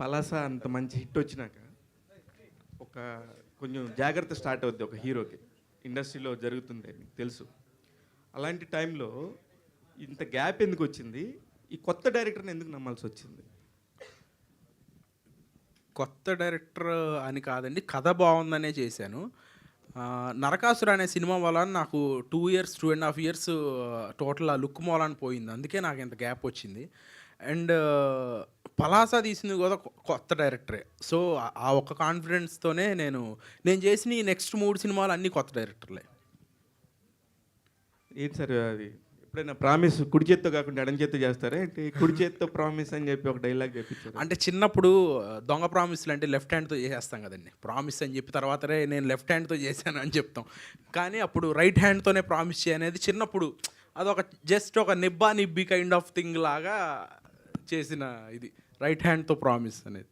పలాస అంత మంచి హిట్ వచ్చినాక ఒక కొంచెం జాగ్రత్త స్టార్ట్ అవుద్ది ఒక హీరోకి. ఇండస్ట్రీలో జరుగుతుంది మీకు తెలుసు. అలాంటి టైంలో ఇంత గ్యాప్ ఎందుకు వచ్చింది? ఈ కొత్త డైరెక్టర్ని ఎందుకు నమ్మాల్సి వచ్చింది? కొత్త డైరెక్టర్ అని కాదండి, కథ బాగుందనే చేశాను. నరకాసుర అనే సినిమా వల్ల నాకు 2 ఇయర్స్ 2.5 ఇయర్స్ టోటల్ ఆ లుక్ మూలాన్ని పోయింది. అందుకే నాకు ఇంత గ్యాప్ వచ్చింది. అండ్ పలాస తీసింది కూడా కొత్త డైరెక్టరే. సో ఆ ఒక్క కాన్ఫిడెన్స్తోనే నేను చేసిన ఈ నెక్స్ట్ 3 సినిమాలు అన్నీ కొత్త డైరెక్టర్లే. ఏంటి సార్ అది? ఎప్పుడైనా ప్రామిస్ కుడి చేత్తో కాకుండా ఎడం చేత్తో చేస్తారా ఏంటి? కుడి చేత్తో ప్రామిస్ అని చెప్పి ఒక డైలాగ్ చెప్పించారు. అంటే చిన్నప్పుడు దొంగ ప్రామిస్లు అంటే లెఫ్ట్ హ్యాండ్తో చేసేస్తాం కదండి. ప్రామిస్ అని చెప్పి తర్వాతనే నేను లెఫ్ట్ హ్యాండ్తో చేశాను అని చెప్తాం. కానీ అప్పుడు రైట్ హ్యాండ్తోనే ప్రామిస్ చేయనేది చిన్నప్పుడు అదొక జస్ట్ ఒక నిబ్బా నిబ్బి కైండ్ ఆఫ్ థింగ్ లాగా చేసిన ఇది రైట్ హ్యాండ్తో ప్రామిస్ అనేది.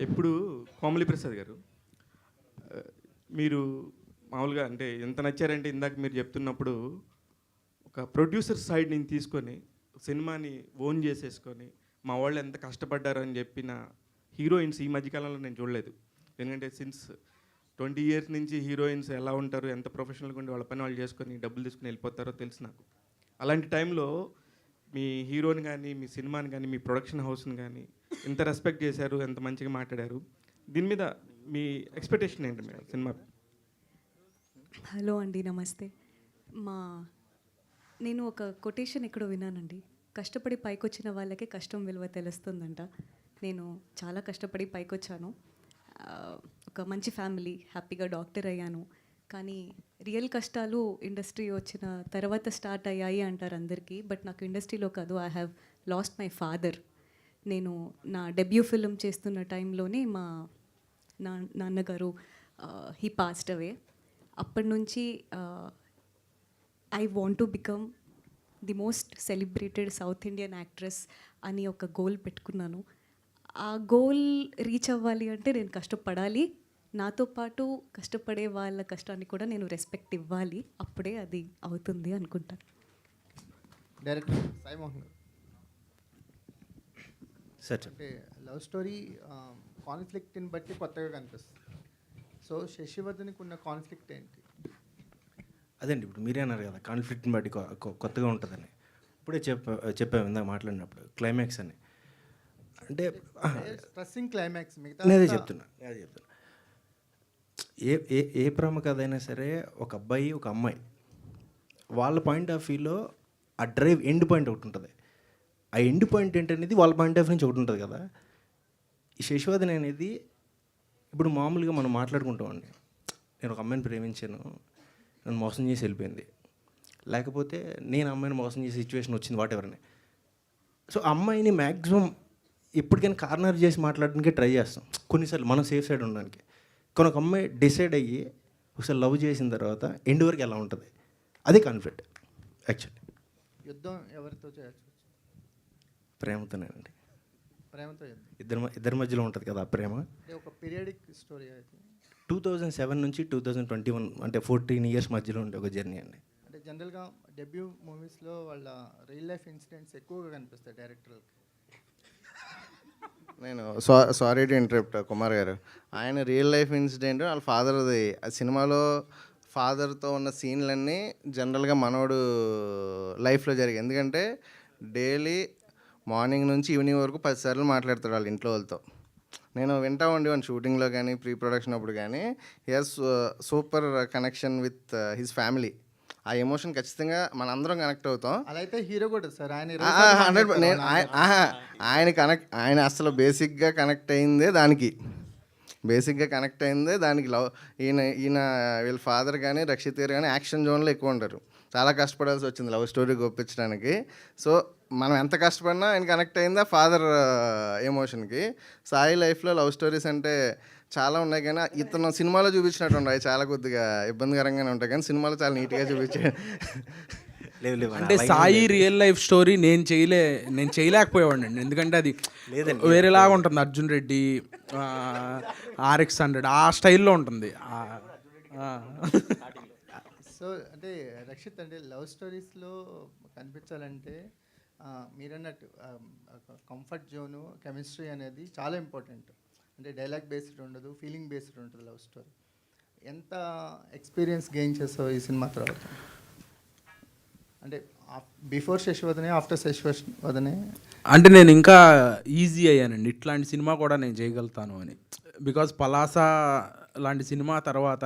ఎప్పుడు కోమలి ప్రసాద్ గారు మీరు మామూలుగా అంటే ఎంత నచ్చారంటే ఇందాక మీరు చెప్తున్నప్పుడు ఒక ప్రొడ్యూసర్ సైడ్ నుంచి తీసుకొని సినిమాని ఓన్ చేసేసుకొని మా వాళ్ళు ఎంత కష్టపడ్డారు అని చెప్పిన హీరోయిన్స్ ఈ మధ్యకాలంలో నేను చూడలేదు. ఎందుకంటే సిన్స్ 20 ఇయర్స్ నుంచి హీరోయిన్స్ ఎలా ఉంటారు, ఎంత ప్రొఫెషనల్గా ఉండి వాళ్ళ పని వాళ్ళు చేసుకొని డబ్బులు తీసుకుని వెళ్ళిపోతారో తెలుసు నాకు. అలాంటి టైంలో మీ హీరోని కానీ మీ సినిమాని కానీ మీ ప్రొడక్షన్ హౌస్ని కానీ ఎంత రెస్పెక్ట్ చేశారు, ఎంత మంచిగా మాట్లాడారు, దీని మీద మీ ఎక్స్పెక్టేషన్ ఏంటి మేడం సినిమా? హలో అండి, నమస్తే. నేను ఒక కొటేషన్ ఎక్కడో విన్నానండి, కష్టపడి పైకొచ్చిన వాళ్ళకే కష్టం విలువ తెలుస్తుందంట. నేను చాలా కష్టపడి పైకొచ్చాను. ఒక మంచి ఫ్యామిలీ, హ్యాపీగా డాక్టర్ అయ్యాను. కానీ రియల్ కష్టాలు ఇండస్ట్రీ వచ్చిన తర్వాత స్టార్ట్ అయ్యాయి అంటారు అందరికీ. బట్ నాకు ఇండస్ట్రీలో కాదు, I have lost my father. నేను నా డెబ్యూ ఫిల్మ్ చేస్తున్న టైంలోనే మా నాన్నగారు హీ పాస్డ్ అవే. అప్పటి నుంచి I want to become the most celebrated south Indian actress అని ఒక గోల్ పెట్టుకున్నాను. ఆ గోల్ రీచ్ అవ్వాలి అంటే నేను కష్టపడాలి. నాతో పాటు కష్టపడే వాళ్ళ కష్టాన్ని కూడా నేను రెస్పెక్ట్ ఇవ్వాలి. అప్పుడే అది అవుతుంది అనుకుంటాను. డైరెక్టర్ సాయి మోహన్ గారు సార్ అంటే లవ్ స్టోరీ కాన్ఫ్లిక్ట్ని బట్టి కొత్తగా కనిపిస్తుంది. సో శశివర్ధన్కి ఉన్న కాన్ఫ్లిక్ట్ ఏంటి? అదండి ఇప్పుడు మీరే అన్నారు కదా కాన్ఫ్లిక్ట్ని బట్టి కొత్తగా ఉంటుందని. ఇప్పుడే చెప్పాము ఇందాక మాట్లాడినప్పుడు క్లైమాక్స్ అని. అంటే స్ట్రెస్సింగ్ క్లైమాక్స్ నేనే చెప్తున్నా ఏ ప్రేమ కథ అయినా సరే ఒక అబ్బాయి ఒక అమ్మాయి వాళ్ళ పాయింట్ ఆఫ్ వ్యూలో ఆ డ్రైవ్ ఎండ్ పాయింట్ ఒకటి ఉంటుంది. ఆ ఎండ్ పాయింట్ ఏంటనేది వాళ్ళ పాయింట్ ఆఫ్ నుంచి ఒకటి ఉంటుంది కదా. ఈ శశివర్ధన్ అనేది ఇప్పుడు మామూలుగా మనం మాట్లాడుకుంటామండి, నేను ఒక అమ్మాయిని ప్రేమించాను, నన్ను మోసం చేసి వెళ్ళిపోయింది, లేకపోతే నేను అమ్మాయిని మోసం చేసే సిచ్యువేషన్ వచ్చింది వాట్ ఎవర్ అని. సో అమ్మాయిని మ్యాక్సిమం ఎప్పటికైనా కార్నర్ చేసి మాట్లాడడానికి ట్రై చేస్తాం కొన్నిసార్లు మనం సేఫ్ సైడ్ ఉండడానికి. కానీ ఒక అమ్మాయి డిసైడ్ అయ్యి ఒకసారి లవ్ చేసిన తర్వాత ఎండ్ వరకు ఎలా ఉంటుంది, అదే కాన్ఫ్లిక్ట్ యాక్చువల్లీ. యుద్ధం ఎవరితో చేయొచ్చు? ప్రేమతోనేనండి. ప్రేమతో ఇద్దరి మధ్యలో ఉంటుంది కదా ఆ ప్రేమ. ఒక పీరియడిక్ స్టోరీ అయితే 2007 నుంచి 2021 అంటే 14 ఇయర్స్ మధ్యలో ఉండే ఒక జర్నీ అండి. అంటే జనరల్గా డెబ్యూ మూవీస్లో వాళ్ళ రియల్ లైఫ్ ఇన్సిడెంట్స్ ఎక్కువగా కనిపిస్తాయి డైరెక్టర్కి. నేను సారీ టు ఇంటరప్ట్ కుమార్ గారు, ఆయన రియల్ లైఫ్ ఇన్సిడెంట్ వాళ్ళ ఫాదర్ది. ఆ సినిమాలో ఫాదర్తో ఉన్న సీన్లన్నీ జనరల్గా మనోడు లైఫ్లో జరిగాయి. ఎందుకంటే డైలీ మార్నింగ్ నుంచి ఈవినింగ్ వరకు 10 సార్లు మాట్లాడతాడు వాళ్ళ ఇంట్లో వాళ్ళతో. నేను వింటా ఉండేవాడిని షూటింగ్లో కానీ ప్రీ ప్రొడక్షన్ అప్పుడు కానీ. He has super connection with his family. ఆ ఎమోషన్ ఖచ్చితంగా మనందరం కనెక్ట్ అవుతాం. అలా అయితే హీరో కూడా సార్ ఆయన 100 ఆయన అసలు బేసిక్గా కనెక్ట్ అయిందే దానికి లవ్. ఈయన వీళ్ళ ఫాదర్ కానీ రక్షిత్ గారు కానీ యాక్షన్ జోన్లో ఎక్కువ ఉంటారు. చాలా కష్టపడాల్సి వచ్చింది లవ్ స్టోరీకి ఒప్పించడానికి. సో మనం ఎంత కష్టపడినా ఆయన కనెక్ట్ అయిందా ఫాదర్ ఎమోషన్కి. సాయి లైఫ్లో లవ్ స్టోరీస్ అంటే చాలా ఉన్నాయి, కానీ ఇతను సినిమాలో చూపించినట్టు ఉన్నాయి, చాలా కొద్దిగా ఇబ్బందికరంగానే ఉంటాయి, కానీ సినిమాలో చాలా నీట్గా చూపించాడు. అంటే సాయి రియల్ లైఫ్ స్టోరీ నేను చేయలేకపోయేవాడిని అండి. ఎందుకంటే అది వేరేలాగా ఉంటుంది. అర్జున్ రెడ్డి, RX-100 ఆ స్టైల్లో ఉంటుంది. సో అంటే రక్షిత్ అంటే లవ్ స్టోరీస్లో కనిపించాలంటే మీరన్నట్టు కంఫర్ట్ జోను కెమిస్ట్రీ అనేది చాలా ఇంపార్టెంట్. అంటే డైలాగ్ బేస్డ్ ఉండదు, ఫీలింగ్ బేస్డ్ ఉంటుంది లవ్ స్టోరీ. ఎంత ఎక్స్పీరియన్స్ గెయిన్ చేస్తావు ఈ సినిమా తర్వాత? అంటే బిఫోర్ శశివదనే, ఆఫ్టర్ శశివదనే? అంటే నేను ఇంకా ఈజీ అయ్యానండి, ఇట్లాంటి సినిమా కూడా నేను చేయగలుగుతాను అని. బికాజ్ పలాస లాంటి సినిమా తర్వాత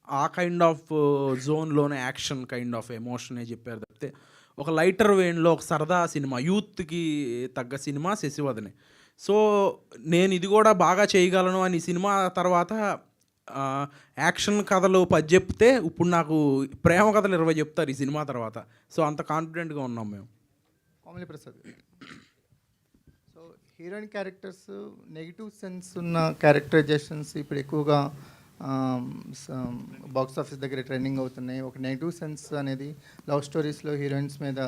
ఆ కైండ్ ఆఫ్ జోన్లోనే యాక్షన్ కైండ్ ఆఫ్ ఎమోషనే చెప్పారు తప్పితే ఒక లైటర్ వేన్లో ఒక సరదా సినిమా, యూత్కి తగ్గ సినిమా శశివదనే. సో నేను ఇది కూడా బాగా చేయగలను అని సినిమా తర్వాత యాక్షన్ కథలు 10 చెప్తే ఇప్పుడు నాకు ప్రేమ కథలు 20 చెప్తారు ఈ సినిమా తర్వాత. సో అంత కాన్ఫిడెంట్గా ఉన్నాం మేము. Komali Prasad, so heroine characters negative sense ఉన్న క్యారెక్టరైజేషన్స్ ఇప్పుడు ఎక్కువగా బాక్స్ ఆఫీస్ దగ్గర ట్రెండింగ్ అవుతున్నాయి. ఒక నెగిటివ్ సెన్స్ అనేది లవ్ స్టోరీస్లో హీరోయిన్స్ మీద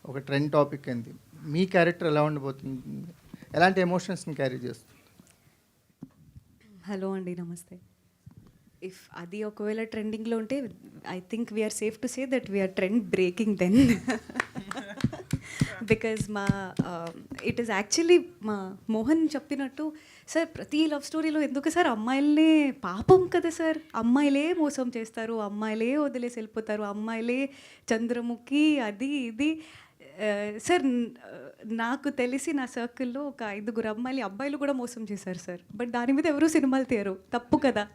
ఒక ట్రెండ్ టాపిక్ అయింది. మీ క్యారెక్టర్ ఎలా ఉండబోతుంది? ఎలాంటి ఎమోషన్స్ని క్యారీ చేస్తుంది? హలో అండి, నమస్తే. ఇఫ్ అది ఒకవేళ ట్రెండింగ్లో ఉంటే I think we're safe to say that we're trend breaking then. Because it is actually మా మోహన్ చెప్పినట్టు, సార్ ప్రతి లవ్ స్టోరీలో ఎందుకు సార్ అమ్మాయిలనే, పాపం కదా సార్, అమ్మాయిలే మోసం చేస్తారు, అమ్మాయిలే వదిలేసి వెళ్ళిపోతారు, అమ్మాయిలే చంద్రముఖి అది ఇది. సార్ నాకు తెలిసి నా సర్కిల్లో ఒక 5 అబ్బాయిలు కూడా మోసం చేశారు సార్. బట్ దాని మీద ఎవరూ సినిమాలు తీయరు, తప్పు కదా.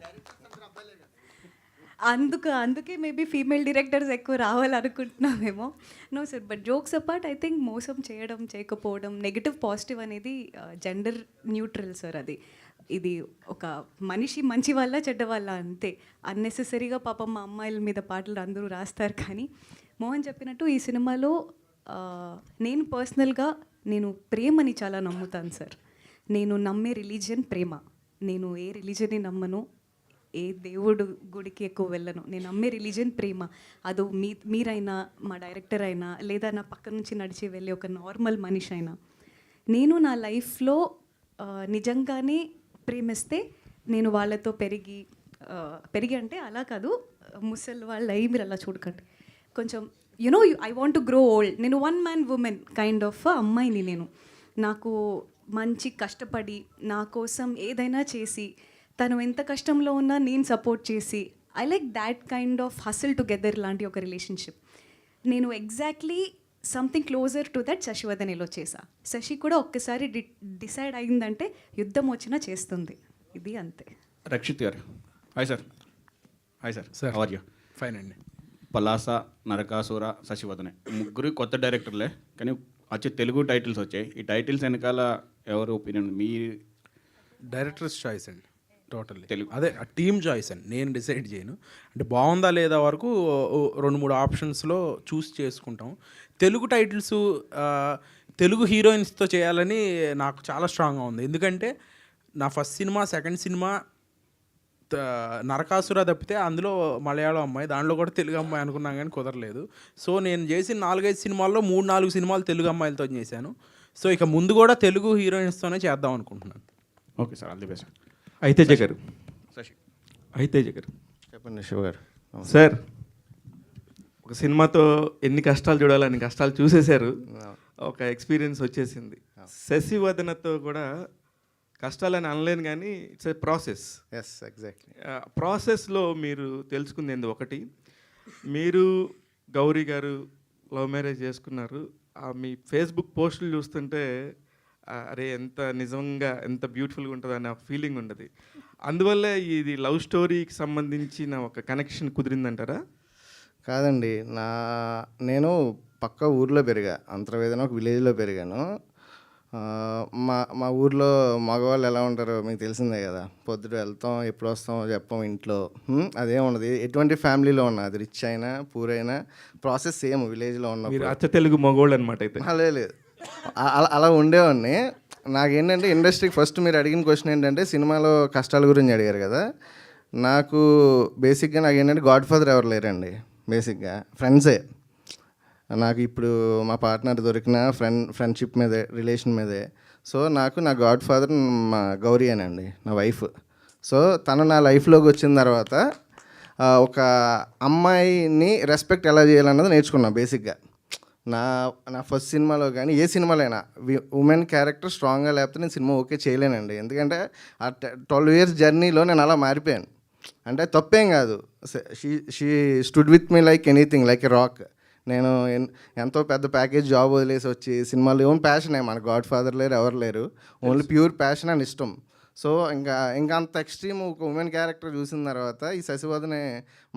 అందుకే మేబీ ఫీమేల్ డైరెక్టర్స్ ఎక్కువ రావాలనుకుంటున్నామేమో. No sir, but jokes apart I think మోసం చేయడం చేయకపోవడం, నెగిటివ్ పాజిటివ్ అనేది జెండర్ న్యూట్రల్ సార్. ఇది ఒక మనిషి మంచి వాళ్ళ చెడ్డ వాళ్ళ అంతే. అన్నెసెసరీగా పాపం మా అమ్మాయిల మీద పాటలు అందరూ రాస్తారు. కానీ మోహన్ చెప్పినట్టు ఈ సినిమాలో నేను పర్సనల్గా నేను ప్రేమని చాలా నమ్ముతాను సార్. నేను నమ్మే రిలీజియన్ ప్రేమ. నేను ఏ రిలీజన్ని నమ్మను, ఏ దేవుడు గుడికి ఎక్కువ వెళ్ళను. నేను నమ్మే రిలీజన్ ప్రేమ. అదో మీరైనా, మా డైరెక్టర్ అయినా, లేదా నా పక్క నుంచి నడిచి వెళ్ళే ఒక నార్మల్ మనిషి అయినా, నేను నా లైఫ్లో నిజంగానే ప్రేమిస్తే నేను వాళ్ళతో పెరిగి అంటే అలా కాదు, ముసలి వాళ్ళు అయ్యి మీరు అలా చూడకండి. కొంచెం I want to grow old. నేను 1 man woman కైండ్ ఆఫ్ అమ్మాయిని. నేను నాకు మంచి కష్టపడి నా కోసం ఏదైనా చేసి, తను ఎంత కష్టంలో ఉన్నా నేను సపోర్ట్ చేసి, I like that kind of hustle together లాంటి ఒక రిలేషన్షిప్. నేను exactly something closer to that శశివదనేలో చేశా. శశి కూడా ఒక్కసారి డిసైడ్ అయిందంటే యుద్ధం వచ్చినా చేస్తుంది. ఇది అంతే. Rakshit garu, hi sir. Hi sir. Sir how are you? Fine అండి. పలాస, నరకాసుర, శశివదనే ముగ్గురు కొత్త డైరెక్టర్లే, కానీ వచ్చే తెలుగు టైటిల్స్ వచ్చాయి. ఈ టైటిల్స్ వెనకాల ఎవరు ఒపీనియన్? మీ డైరెక్టర్స్ చాయిస్ అండి టోటల్లీ. తెలుగు అదే టీమ్ చాయిస్ అండి, నేను డిసైడ్ చేయను. అంటే బాగుందా లేదా వరకు 2-3 ఆప్షన్స్లో చూస్ చేసుకుంటాం. తెలుగు టైటిల్స్ తెలుగు హీరోయిన్స్తో చేయాలని నాకు చాలా స్ట్రాంగ్గా ఉంది. ఎందుకంటే నా first cinema, second cinema Narakasura తప్పితే అందులో మలయాళం అమ్మాయి, దాంట్లో కూడా తెలుగు అమ్మాయి అనుకున్నాం కానీ కుదరలేదు. సో నేను చేసిన 4-5 సినిమాల్లో 3-4 సినిమాలు తెలుగు అమ్మాయిలతో చేశాను. సో ఇక ముందు కూడా తెలుగు హీరోయిన్స్తోనే చేద్దాం అనుకుంటున్నాను. Okay sir, all the best. అయితేజ గారు. శశి. అయితేజ గారు, చెప్పండి శివ గారు. సార్ ఒక సినిమాతో ఎన్ని కష్టాలు చూడాలి, అన్ని కష్టాలు చూసేశారు, ఒక ఎక్స్పీరియన్స్ వచ్చేసింది. శశివదనతో కూడా కష్టాలని అనలేను కానీ it's a process. Yes, exactly. ప్రాసెస్లో మీరు తెలుసుకుంది ఏంది? ఒకటి, మీరు గౌరీ గారు లవ్ మ్యారేజ్ చేసుకున్నారు. మీ ఫేస్బుక్ పోస్టులు చూస్తుంటే అరే ఎంత నిజంగా ఎంత బ్యూటిఫుల్గా ఉంటుంది అనే ఫీలింగ్ ఉండదు. అందువల్ల ఇది లవ్ స్టోరీకి సంబంధించిన ఒక కనెక్షన్ కుదిరిందంటారా? కాదండి, నేను పక్క ఊర్లో పెరిగా, అంతర్వేదన ఒక విలేజ్లో పెరిగాను. మా ఊర్లో మగవాళ్ళు ఎలా ఉంటారో మీకు తెలిసిందే కదా. పొద్దుట వెళ్తాం, ఎప్పుడు వస్తామో చెప్పాం ఇంట్లో, అదేం ఉండదు. ఎటువంటి ఫ్యామిలీలో ఉన్నా, అది రిచ్ అయినా పూర్ అయినా ప్రాసెస్ సేమ్ విలేజ్లో ఉన్న. మీరు అచ్చ తెలుగు మగోళ్ళు అనమాట అయితే? లేదు, అలా ఉండేవాడిని. నాకేంటంటే ఇండస్ట్రీకి ఫస్ట్ మీరు అడిగిన క్వశ్చన్ ఏంటంటే సినిమాలో కష్టాల గురించి అడిగారు కదా. నాకు బేసిక్గా నాకు ఏంటంటే గాడ్ ఫాదర్ ఎవరు లేరండి. బేసిక్గా ఫ్రెండ్సే నాకు. ఇప్పుడు మా పార్ట్నర్ దొరికిన ఫ్రెండ్షిప్ మీదే, రిలేషన్ మీదే. సో నాకు నా గాడ్ ఫాదర్ మా గౌరీ అనండి, నా వైఫ్. సో తను నా లైఫ్లోకి వచ్చిన తర్వాత ఒక అమ్మాయిని రెస్పెక్ట్ ఎలా చేయాలన్నది నేర్చుకున్నా బేసిక్గా. నా నా ఫస్ట్ సినిమాలో కానీ ఏ సినిమాలైనా ఉమెన్ క్యారెక్టర్ స్ట్రాంగ్గా లేకపోతే నేను సినిమా ఓకే చేయలేనండి. ఎందుకంటే ఆ 12 years జర్నీలో నేను అలా మారిపోయాను. అంటే తప్పేం కాదు. She stood with me like anything, like a rock. నేను ఎంతో పెద్ద ప్యాకేజ్ జాబ్ వదిలేసి వచ్చి సినిమాలు ఓన్ ప్యాషనే, మన గాడ్ ఫాదర్ లేరు, ఎవరు లేరు, ఓన్లీ ప్యూర్ ప్యాషన్ అని ఇష్టం. సో ఇంకా అంత ఎక్స్ట్రీమ్ ఒక ఉమెన్ క్యారెక్టర్ చూసిన తర్వాత ఈ శశివదనే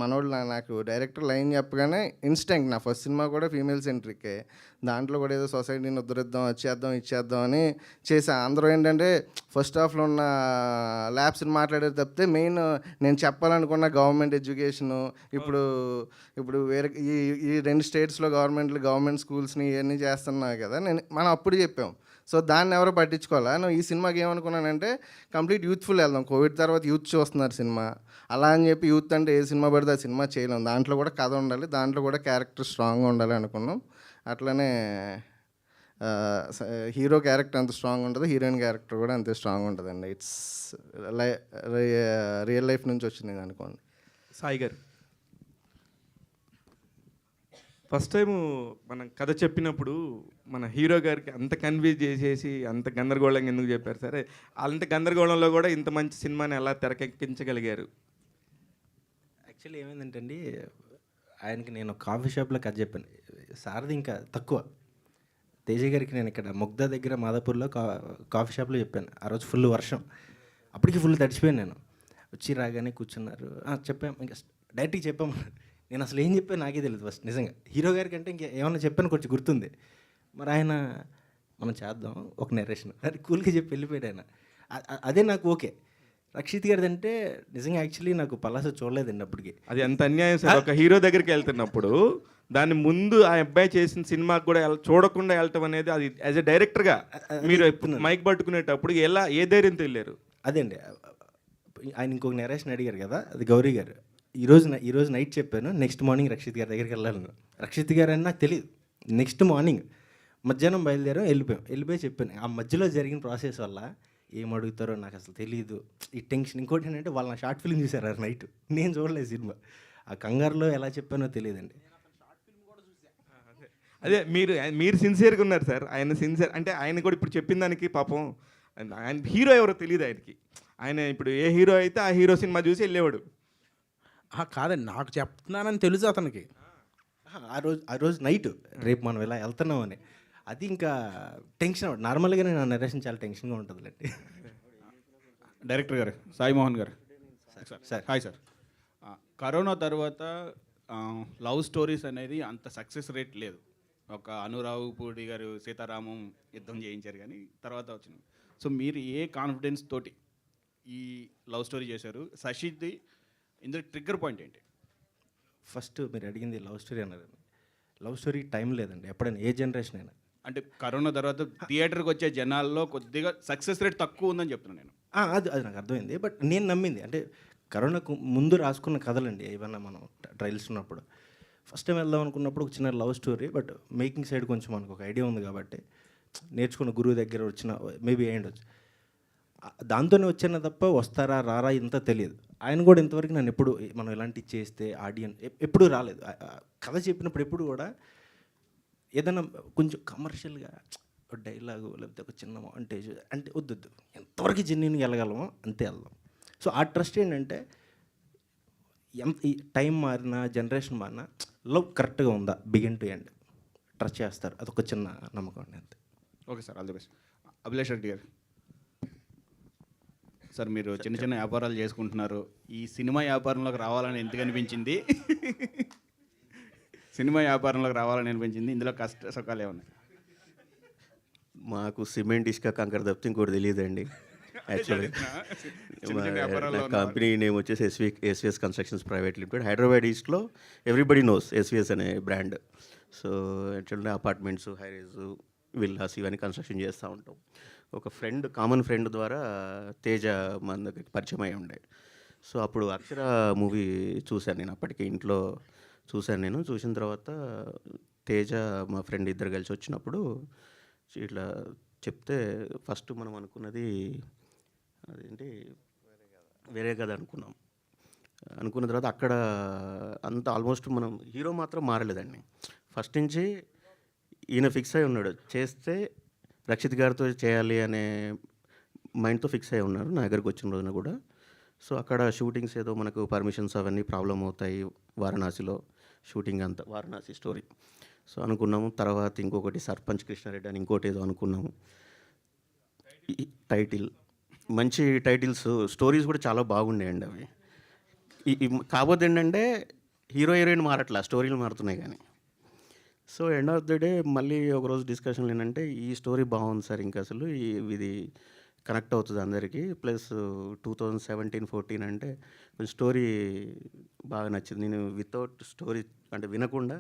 మనోళ్ళు నాకు డైరెక్టర్ లైన్ చెప్పగానే ఇన్స్టెంట్, నా ఫస్ట్ సినిమా కూడా ఫీమేల్ సెంట్రికే, దాంట్లో కూడా ఏదో సొసైటీని ఉద్ధరిద్దాం, వచ్చేద్దాం, ఇచ్చేద్దాం అని చేసా. అందరూ ఏంటంటే ఫస్ట్ హాఫ్లో ఉన్న ల్యాబ్స్ని మాట్లాడేది తప్పితే మెయిన్ నేను చెప్పాలనుకున్న గవర్నమెంట్ ఎడ్యుకేషను, ఇప్పుడు వేరే ఈ 2 స్టేట్స్లో గవర్నమెంట్ స్కూల్స్ని ఇవన్నీ చేస్తున్నాయి కదా, మనం అప్పుడు చెప్పాం. సో దాన్ని ఎవరో పట్టించుకోవాలా. నేను ఈ సినిమాకి ఏమనుకున్నానంటే కంప్లీట్ యూత్ఫుల్ వెళ్దాం, కోవిడ్ తర్వాత యూత్ చూస్తున్నారు సినిమా, అలా అని చెప్పి యూత్ అంటే ఏ సినిమా పడితే ఆ సినిమా చేయలేం, దాంట్లో కూడా కథ ఉండాలి, దాంట్లో కూడా క్యారెక్టర్ స్ట్రాంగ్గా ఉండాలి అనుకున్నాం. అట్లనే హీరో క్యారెక్టర్ ఎంత స్ట్రాంగ్ ఉంటుందో హీరోయిన్ క్యారెక్టర్ కూడా అంతే స్ట్రాంగ్ ఉంటుందండి. ఇట్స్ రియల్ లైఫ్ నుంచి వచ్చింది అనుకోండి. సాయి గారు, ఫస్ట్ టైము మనం కథ చెప్పినప్పుడు మన హీరో గారికి అంత కన్విన్స్ చేసేసి అంత గందరగోళంగా ఎందుకు చెప్పారు? సరే, అంత గందరగోళంలో కూడా ఇంత మంచి సినిమాని ఎలా తెరకెక్కించగలిగారు? యాక్చువల్లీ ఏమైందంటే అండి, ఆయనకి నేను కాఫీ షాప్లో కథ చెప్పాను. సార్ది ఇంకా తక్కువ. తేజ గారికి నేను ఇక్కడ ముగ్ధా దగ్గర మాదాపూర్లో కాఫీ షాప్లో చెప్పాను. ఆ రోజు ఫుల్ వర్షం, అప్పటికి ఫుల్ తడిచిపోయాను. నేను వచ్చి రాగానే కూర్చున్నారు, చెప్పాము, ఇంకా డైరెక్ట్గా చెప్పాము. నేను అసలు ఏం చెప్పాను నాకే తెలియదు ఫస్ట్, నిజంగా. హీరో గారికి అంటే ఇంకా ఏమన్నా చెప్పాను కొంచెం గుర్తుంది. మరి ఆయన మనం చేద్దాం ఒక నెరేషన్ అది కూల్గా చెప్పి వెళ్ళిపోయాడు ఆయన. అదే నాకు ఓకే. రక్షిత్ గారిది అంటే నిజంగా యాక్చువల్లీ నాకు పలాస చూడలేదండి అప్పటికి. అది ఎంత అన్యాయం సార్. ఒక హీరో దగ్గరికి వెళ్తున్నప్పుడు దాని ముందు ఆ అబ్బాయి చేసిన సినిమాకి కూడా చూడకుండా వెళ్ళటం అనేది, అది యాజ్ ఎ డైరెక్టర్గా మీరు మైక్ పట్టుకునేటప్పుడు ఏ ధైర్యంతో వెళ్ళారు? అదే అండి, ఆయన ఇంకొక నెరేషన్ అడిగారు కదా, అది గౌరీ గారు. ఈరోజు నైట్ చెప్పాను, నెక్స్ట్ మార్నింగ్ రక్షిత్ గారి దగ్గరికి వెళ్ళాను. రక్షిత్ గారు అని నాకు తెలియదు. నెక్స్ట్ మార్నింగ్ మధ్యాహ్నం బయలుదేరాం, వెళ్ళిపోయి చెప్పాను. ఆ మధ్యలో జరిగిన ప్రాసెస్ వల్ల ఏం అడుగుతారో నాకు అసలు తెలియదు, ఈ టెన్షన్. ఇంకోటి ఏంటంటే వాళ్ళు నా షార్ట్ ఫిల్మ్ చూశారు ఆ నైట్, నేను చూడలేదు సినిమా. ఆ కంగారులో ఎలా చెప్పానో తెలియదండి. అదే మీరు సిన్సియర్గా ఉన్నారు సార్. ఆయన సిన్సియర్ అంటే ఆయన కూడా ఇప్పుడు చెప్పిన దానికి పాపం ఆయన హీరో ఎవరో తెలియదు ఆయనకి. ఆయన ఇప్పుడు ఏ హీరో అయితే ఆ హీరో సినిమా చూసి వెళ్ళేవాడు. కాదండి, నాకు చెప్తున్నానని తెలుసు అతనికి. ఆ రోజు నైట్ రేపు మనం ఇలా వెళ్తున్నామని, అది ఇంకా టెన్షన్. నార్మల్గానే నా నరేషన్ చాలా టెన్షన్గా ఉంటుందిలేండి. డైరెక్టర్ గారు, సాయి మోహన్ గారు. Sir hi sir. కరోనా తర్వాత లవ్ స్టోరీస్ అనేది అంత సక్సెస్ రేట్ లేదు. ఒక అనురావు పూడి గారు సీతారామం యుద్ధం చేయించారు, కానీ తర్వాత వచ్చింది. సో మీరు ఏ కాన్ఫిడెన్స్ తోటి ఈ లవ్ స్టోరీ చేశారు? శశిది ఇందులో ట్రిగ్గర్ పాయింట్ ఏంటి? ఫస్ట్ మీరు అడిగింది లవ్ స్టోరీ అన్నారండి. లవ్ స్టోరీ టైం లేదండి ఎప్పుడైనా, ఏ జనరేషన్ అయినా. అంటే కరోనా తర్వాత థియేటర్కి వచ్చే జనాల్లో కొద్దిగా సక్సెస్ రేట్ తక్కువ ఉందని చెప్తున్నాను నేను. అది నాకు అర్థమైంది. బట్ నేను నమ్మింది అంటే కరోనాకు ముందు రాసుకున్న కథలండి ఏమన్నా. మనం ట్రయల్స్ ఉన్నప్పుడు ఫస్ట్ టైం వెళ్దాం అనుకున్నప్పుడు ఒక చిన్న love story, but making side కొంచెం మనకు ఒక ఐడియా ఉంది కాబట్టి నేర్చుకున్న గురువు దగ్గర వచ్చిన మేబీ అయ్యుండొచ్చు. దాంతోనే వచ్చాను తప్ప వస్తారా రారా ఇంత తెలియదు. ఆయన కూడా ఇంతవరకు నన్ను ఎప్పుడు మనం ఇలాంటివి చేస్తే ఆడియన్స్ ఎప్పుడూ రాలేదు. కథ చెప్పినప్పుడు ఎప్పుడు కూడా ఏదైనా కొంచెం కమర్షియల్గా డైలాగు లేకపోతే ఒక చిన్న మాంటేజ్ అంటే వద్దు, ఎంతవరకు జెన్యున్గా వెళ్ళగలమో అంతే వెళ్దాం. సో ఆ ట్రస్ట్ ఏంటంటే ఎంత ఈ టైం మారినా జనరేషన్ మారినా లవ్ కరెక్ట్గా ఉందా బిగిన్ టు ఎండ్ ట్రస్ట్ చేస్తారు. అదొక చిన్న నమ్మకం అండి, అంతే. Okay sir, all the best. Abhilash Reddy గారు సార్, మీరు చిన్న చిన్న వ్యాపారాలు చేసుకుంటున్నారు. ఈ సినిమా వ్యాపారంలోకి రావాలని ఎందుకు అనిపించింది? సినిమా వ్యాపారంలోకి రావాలని అనిపించింది, ఇందులో కష్ట సుఖాలు ఏమన్నా? మాకు సిమెంట్ ఇసుక కంకర తప్పితే ఇంకోటి తెలియదండి. యాక్చువల్లీ కంపెనీ నేమ్ వచ్చేసి SVS constructions private limited, Hyderabad ఈస్ట్లో ఎవ్రీబడి నోస్ ఎస్విఎస్ అనే brand. So actually apartments, high rise, villas ఇవన్నీ కన్స్ట్రక్షన్ చేస్తూ ఉంటాం. ఒక కామన్ ఫ్రెండ్ ద్వారా తేజ మన దగ్గరికి పరిచయం అయి ఉండే. సో అప్పుడు అక్షర మూవీ చూశాను నేను, అప్పటికే ఇంట్లో చూశాను. చూసిన తర్వాత తేజ మా ఫ్రెండ్ ఇద్దరు కలిసి వచ్చినప్పుడు ఇట్లా చెప్తే ఫస్ట్ మనం అనుకున్నది అదేంటి వేరే కదా అనుకున్న తర్వాత అక్కడ అంతా ఆల్మోస్ట్ మనం హీరో మాత్రం మారలేదండి. ఫస్ట్ నుంచి ఈయన ఫిక్స్ అయి ఉన్నాడు, చేస్తే రక్షిత్ గారితో చేయాలి అనే మైండ్తో ఫిక్స్ అయి ఉన్నారు నా దగ్గరికి వచ్చిన రోజున కూడా. సో అక్కడ షూటింగ్స్ ఏదో మనకు పర్మిషన్స్ అవన్నీ ప్రాబ్లం అవుతాయి, వారణాసిలో షూటింగ్ అంతా వారణాసి స్టోరీ. సో అనుకున్నాము. తర్వాత ఇంకొకటి సర్పంచ్ కృష్ణారెడ్డి అని ఇంకోటి ఏదో అనుకున్నాము. ఈ టైటిల్ మంచి టైటిల్స్, స్టోరీస్ కూడా చాలా బాగుండేయండి అవి. కాకపోతే ఏంటంటే హీరో హీరోయిన్ మారట్లా, స్టోరీలు మారుతున్నాయి కానీ. So end of the day మళ్ళీ ఒకరోజు డిస్కషన్లు ఏంటంటే ఈ స్టోరీ బాగుంది సార్, ఇంకా అసలు ఇది కనెక్ట్ అవుతుంది అందరికీ. ప్లస్ 2017-14 అంటే కొంచెం స్టోరీ బాగా నచ్చింది. నేను వితౌట్ స్టోరీ అంటే వినకుండా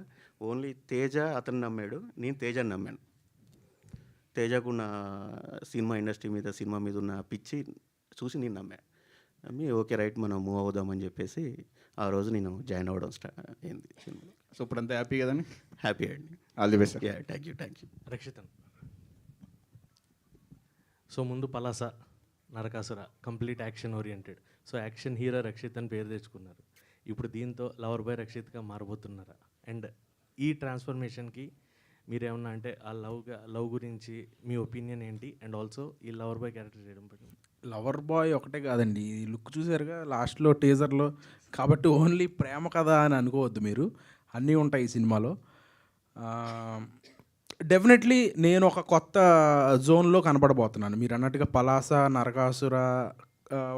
ఓన్లీ తేజ అతను నమ్మాడు, నేను తేజని నమ్మాను. తేజకున్న సినిమా ఇండస్ట్రీ మీద, సినిమా మీద ఉన్న పిచ్చి చూసి నేను నమ్మి ఓకే రైట్ మనం మూవ్ అవుదామని చెప్పేసి ఆ రోజు నేను జాయిన్ అవ్వడం అయింది సినిమాలో. సో ఇప్పుడంతా హ్యాపీ కదండి? హ్యాపీ అండి. All the best. Yeah, thank you. రక్షితన్. సో ముందు Palasa, Narakasura complete action oriented. So action hero Rakshit అని పేరు తెచ్చుకున్నారు. ఇప్పుడు దీంతో లవర్ బాయ్ రక్షిత్గా మారబోతున్నారా? అండ్ ఈ ట్రాన్స్ఫర్మేషన్కి మీరేమన్నా అంటే ఆ లవ్ గురించి మీ ఒపీనియన్ ఏంటి? అండ్ ఆల్సో ఈ లవర్ బాయ్ క్యారెక్టర్ చేయడం పట్ల. లవర్ బాయ్ ఒకటే కాదండి, ఈ లుక్ చూసారుగా లాస్ట్లో టీజర్లో, కాబట్టి ఓన్లీ ప్రేమ కథ అని అనుకోవద్దు మీరు, అన్నీ ఉంటాయి ఈ సినిమాలో. డెఫినెట్లీ నేను ఒక కొత్త జోన్లో కనపడబోతున్నాను. మీరు అన్నట్టుగా పలాస, నరకాసుర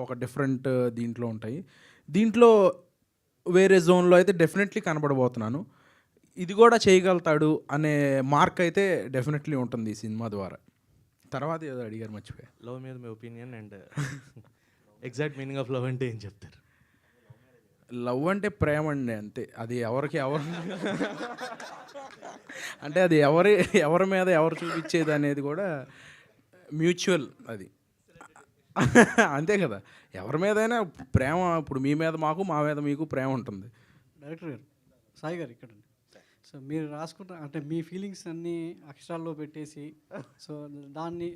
ఒక డిఫరెంట్ దీంట్లో ఉంటాయి. దీంట్లో వేరే జోన్లో అయితే డెఫినెట్లీ కనపడబోతున్నాను. ఇది కూడా చేయగలుగుతాడు అనే మార్క్ అయితే డెఫినెట్లీ ఉంటుంది ఈ సినిమా ద్వారా. తర్వాత ఏదో అడిగారు, మర్చిపోయా. లవ్ మీద మీ opinion and exact meaning of love అంటే ఏం చెప్తారు? లవ్ అంటే ప్రేమ అండి, అంతే. అది ఎవరికి ఎవరు అంటే అది ఎవరి మీద ఎవరు చూపించేది అనేది కూడా మ్యూచువల్, అది అంతే కదా. ఎవరి మీదైనా ప్రేమ, ఇప్పుడు మీ మీద మాకు, మా మీద మీకు ప్రేమ ఉంటుంది. డైరెక్టర్ గారు, సాయి గారు ఇక్కడ. సో మీరు రాసుకుంటారు అంటే మీ ఫీలింగ్స్ అన్నీ అక్షరాల్లో పెట్టేసి, సో దాన్ని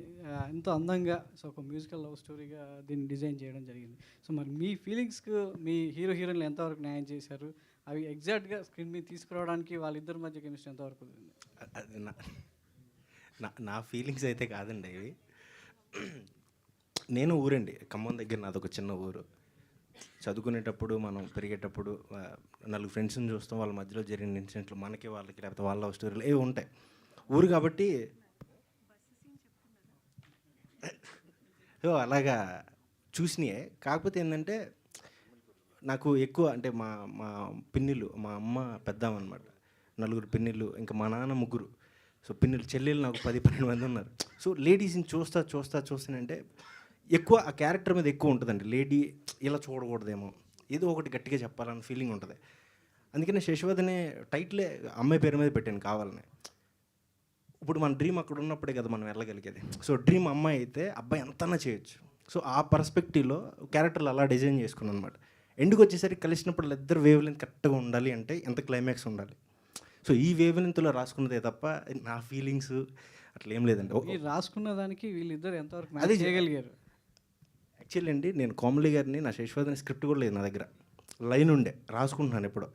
ఎంతో అందంగా, సో ఒక మ్యూజికల్ లవ్ స్టోరీగా దీన్ని డిజైన్ చేయడం జరిగింది. సో మరి మీ ఫీలింగ్స్కి మీ హీరో హీరోయిన్లు ఎంతవరకు న్యాయం చేశారు? అవి ఎగ్జాక్ట్గా స్క్రీన్ మీద తీసుకురావడానికి వాళ్ళిద్దరి మధ్య కెమిస్ట్రీ ఎంతవరకు ఉంది? అది నా ఫీలింగ్స్ అయితే కాదండి ఇవి. నేను ఊరండి, ఖమ్మం దగ్గర నాది ఒక చిన్న ఊరు. చదువుకునేటప్పుడు మనం పెరిగేటప్పుడు నలుగురు ఫ్రెండ్స్ని చూస్తాం, వాళ్ళ మధ్యలో జరిగిన ఇన్సిడెంట్లు మనకి వాళ్ళకి, లేకపోతే వాళ్ళ లవ్ స్టోరీలు ఏవి ఉంటాయి. ఊరు కాబట్టి అలాగా చూసినాయే. కాకపోతే ఏంటంటే నాకు ఎక్కువ అంటే మా మా పిన్నిలు, మా అమ్మ పెద్దామన్నమాట, నలుగురు పిన్నిళ్ళు, ఇంకా మా నాన్న ముగ్గురు. సో పిన్నిలు, చెల్లెళ్ళు నాకు 10-12 మంది ఉన్నారు. సో లేడీస్ని చూస్తానంటే ఎక్కువ ఆ క్యారెక్టర్ మీద ఎక్కువ ఉంటుందండి. లేడీ ఇలా చూడకూడదేమో, ఏదో ఒకటి గట్టిగా చెప్పాలన్న ఫీలింగ్ ఉంటుంది. అందుకనే శశివదనే టైటిలే అమ్మాయి పేరు మీద పెట్టాను కావాలని. ఇప్పుడు మన డ్రీమ్ అక్కడ ఉన్నప్పుడే కదా మనం వెళ్ళగలిగేది. సో డ్రీమ్ అమ్మాయి అయితే అబ్బాయి ఎంతన్నా చేయొచ్చు. సో ఆ పర్స్పెక్టివ్లో క్యారెక్టర్లు అలా డిజైన్ చేసుకున్నాను అనమాట. ఎండుకు వచ్చేసరికి కలిసినప్పుడు ఇద్దరు వేవ్ లెంత్ కరెక్ట్గా ఉండాలి అంటే ఎంత క్లైమాక్స్ ఉండాలి. సో ఈ వేవ్ లెంత్లో రాసుకున్నదే తప్ప నా ఫీలింగ్స్ అట్లా ఏం లేదండి. మీరు రాసుకున్న దానికి వీళ్ళిద్దరు ఎంతవరకు అది చేయగలిగారు? యాక్చువల్లీ అండి, నేను కోమలి గారిని, నా శశివదన స్క్రిప్ట్ కూడా లేదు నా దగ్గర, లైన్ ఉండే రాసుకుంటున్నాను. ఇప్పుడు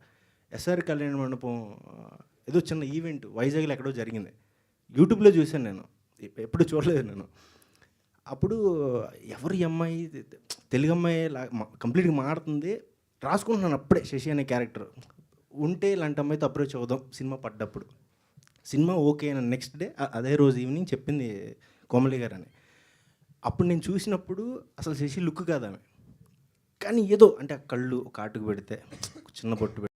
ఎస్ఆర్ కళ్యాణ మండపం ఏదో చిన్న ఈవెంట్ వైజాగ్లో ఎక్కడో జరిగింది, యూట్యూబ్లో చూశాను నేను, ఎప్పుడు చూడలేదు నేను. అప్పుడు ఎవరు ఈ అమ్మాయి, తెలుగు అమ్మాయి కంప్లీట్గా మారుతుంది, రాసుకుంటున్నాను అప్పుడే శశి అనే క్యారెక్టర్ ఉంటే ఇలాంటి అమ్మాయితో అప్రోచ్ అవుదాం సినిమా పడ్డప్పుడు. సినిమా ఓకే అని నెక్స్ట్ డే అదే రోజు ఈవినింగ్ చెప్పింది కోమలి గారు అని. అప్పుడు నేను చూసినప్పుడు అసలు శశి లుక్ కాదు ఆమె, కానీ ఏదో అంటే ఆ కళ్ళు ఒక ఆటుకు పెడితే, చిన్న బొట్టు పెడితే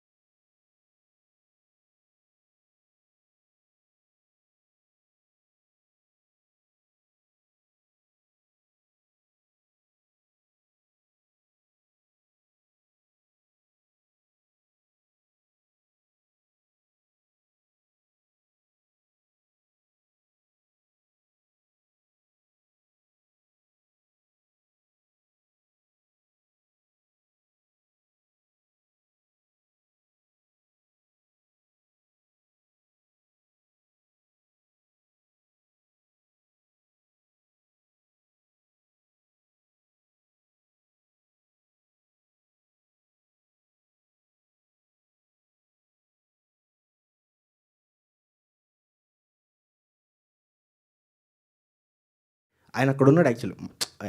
ఆయన అక్కడ ఉన్నాడు యాక్చువల్లీ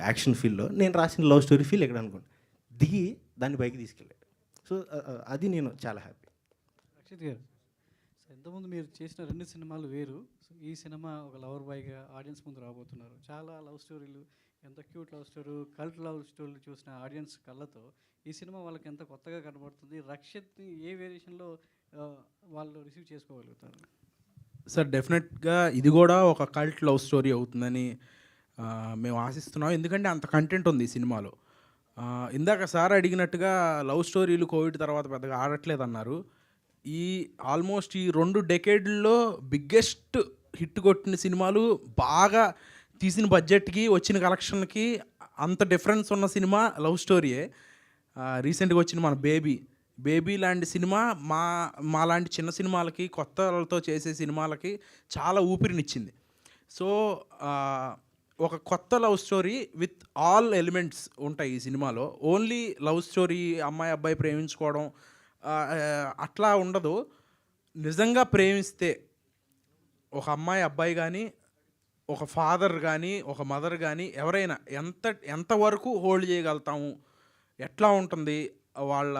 యాక్షన్ ఫీల్డ్లో, నేను రాసిన లవ్ స్టోరీ ఫీల్ ఎక్కడ అనుకోండి దిగి దాన్ని పైకి తీసుకెళ్ళాడు. సో అది నేను చాలా హ్యాపీ. రక్షిత్ గారు, సో ఇంతకుముందు మీరు చేసిన 2 సినిమాలు వేరు. సో ఈ సినిమా ఒక లవర్ బాయ్గా ఆడియన్స్ ముందు రాబోతున్నారు. చాలా లవ్ స్టోరీలు, ఎంత cute love story, cult love స్టోరీలు చూసిన ఆడియన్స్ కళ్ళతో ఈ సినిమా వాళ్ళకి ఎంత కొత్తగా కనబడుతుంది, రక్షిత్ని ఏ వేరియేషన్లో వాళ్ళు రిసీవ్ చేసుకోగలుగుతారు? సార్ డెఫినెట్గా ఇది కూడా ఒక కల్ట్ లవ్ స్టోరీ అవుతుందని మేము ఆశిస్తున్నాం. ఎందుకంటే అంత కంటెంట్ ఉంది ఈ సినిమాలో. ఇందాక సార్ అడిగినట్టుగా లవ్ స్టోరీలు కోవిడ్ తర్వాత పెద్దగా ఆడట్లేదు అన్నారు. ఆల్మోస్ట్ ఈ 2 డెకేడ్లో బిగ్గెస్ట్ హిట్ కొట్టిన సినిమాలు, బాగా తీసిన బడ్జెట్కి వచ్చిన కలెక్షన్కి అంత డిఫరెన్స్ ఉన్న సినిమా లవ్ స్టోరీయే. రీసెంట్గా వచ్చిన మన బేబీ లాంటి సినిమా మా లాంటి చిన్న సినిమాలకి, కొత్త వాళ్ళతో చేసే సినిమాలకి చాలా ఊపిరినిచ్చింది. సో ఒక కొత్త love story with all elements ఉంటాయి ఈ సినిమాలో. ఓన్లీ లవ్ స్టోరీ, అమ్మాయి అబ్బాయి ప్రేమించుకోవడం అట్లా ఉండదు. నిజంగా ప్రేమిస్తే ఒక అమ్మాయి అబ్బాయి కానీ, ఒక ఫాదర్ కానీ, ఒక మదర్ కానీ ఎవరైనా ఎంతవరకు హోల్డ్ చేయగలుగుతాము, ఎట్లా ఉంటుంది వాళ్ళ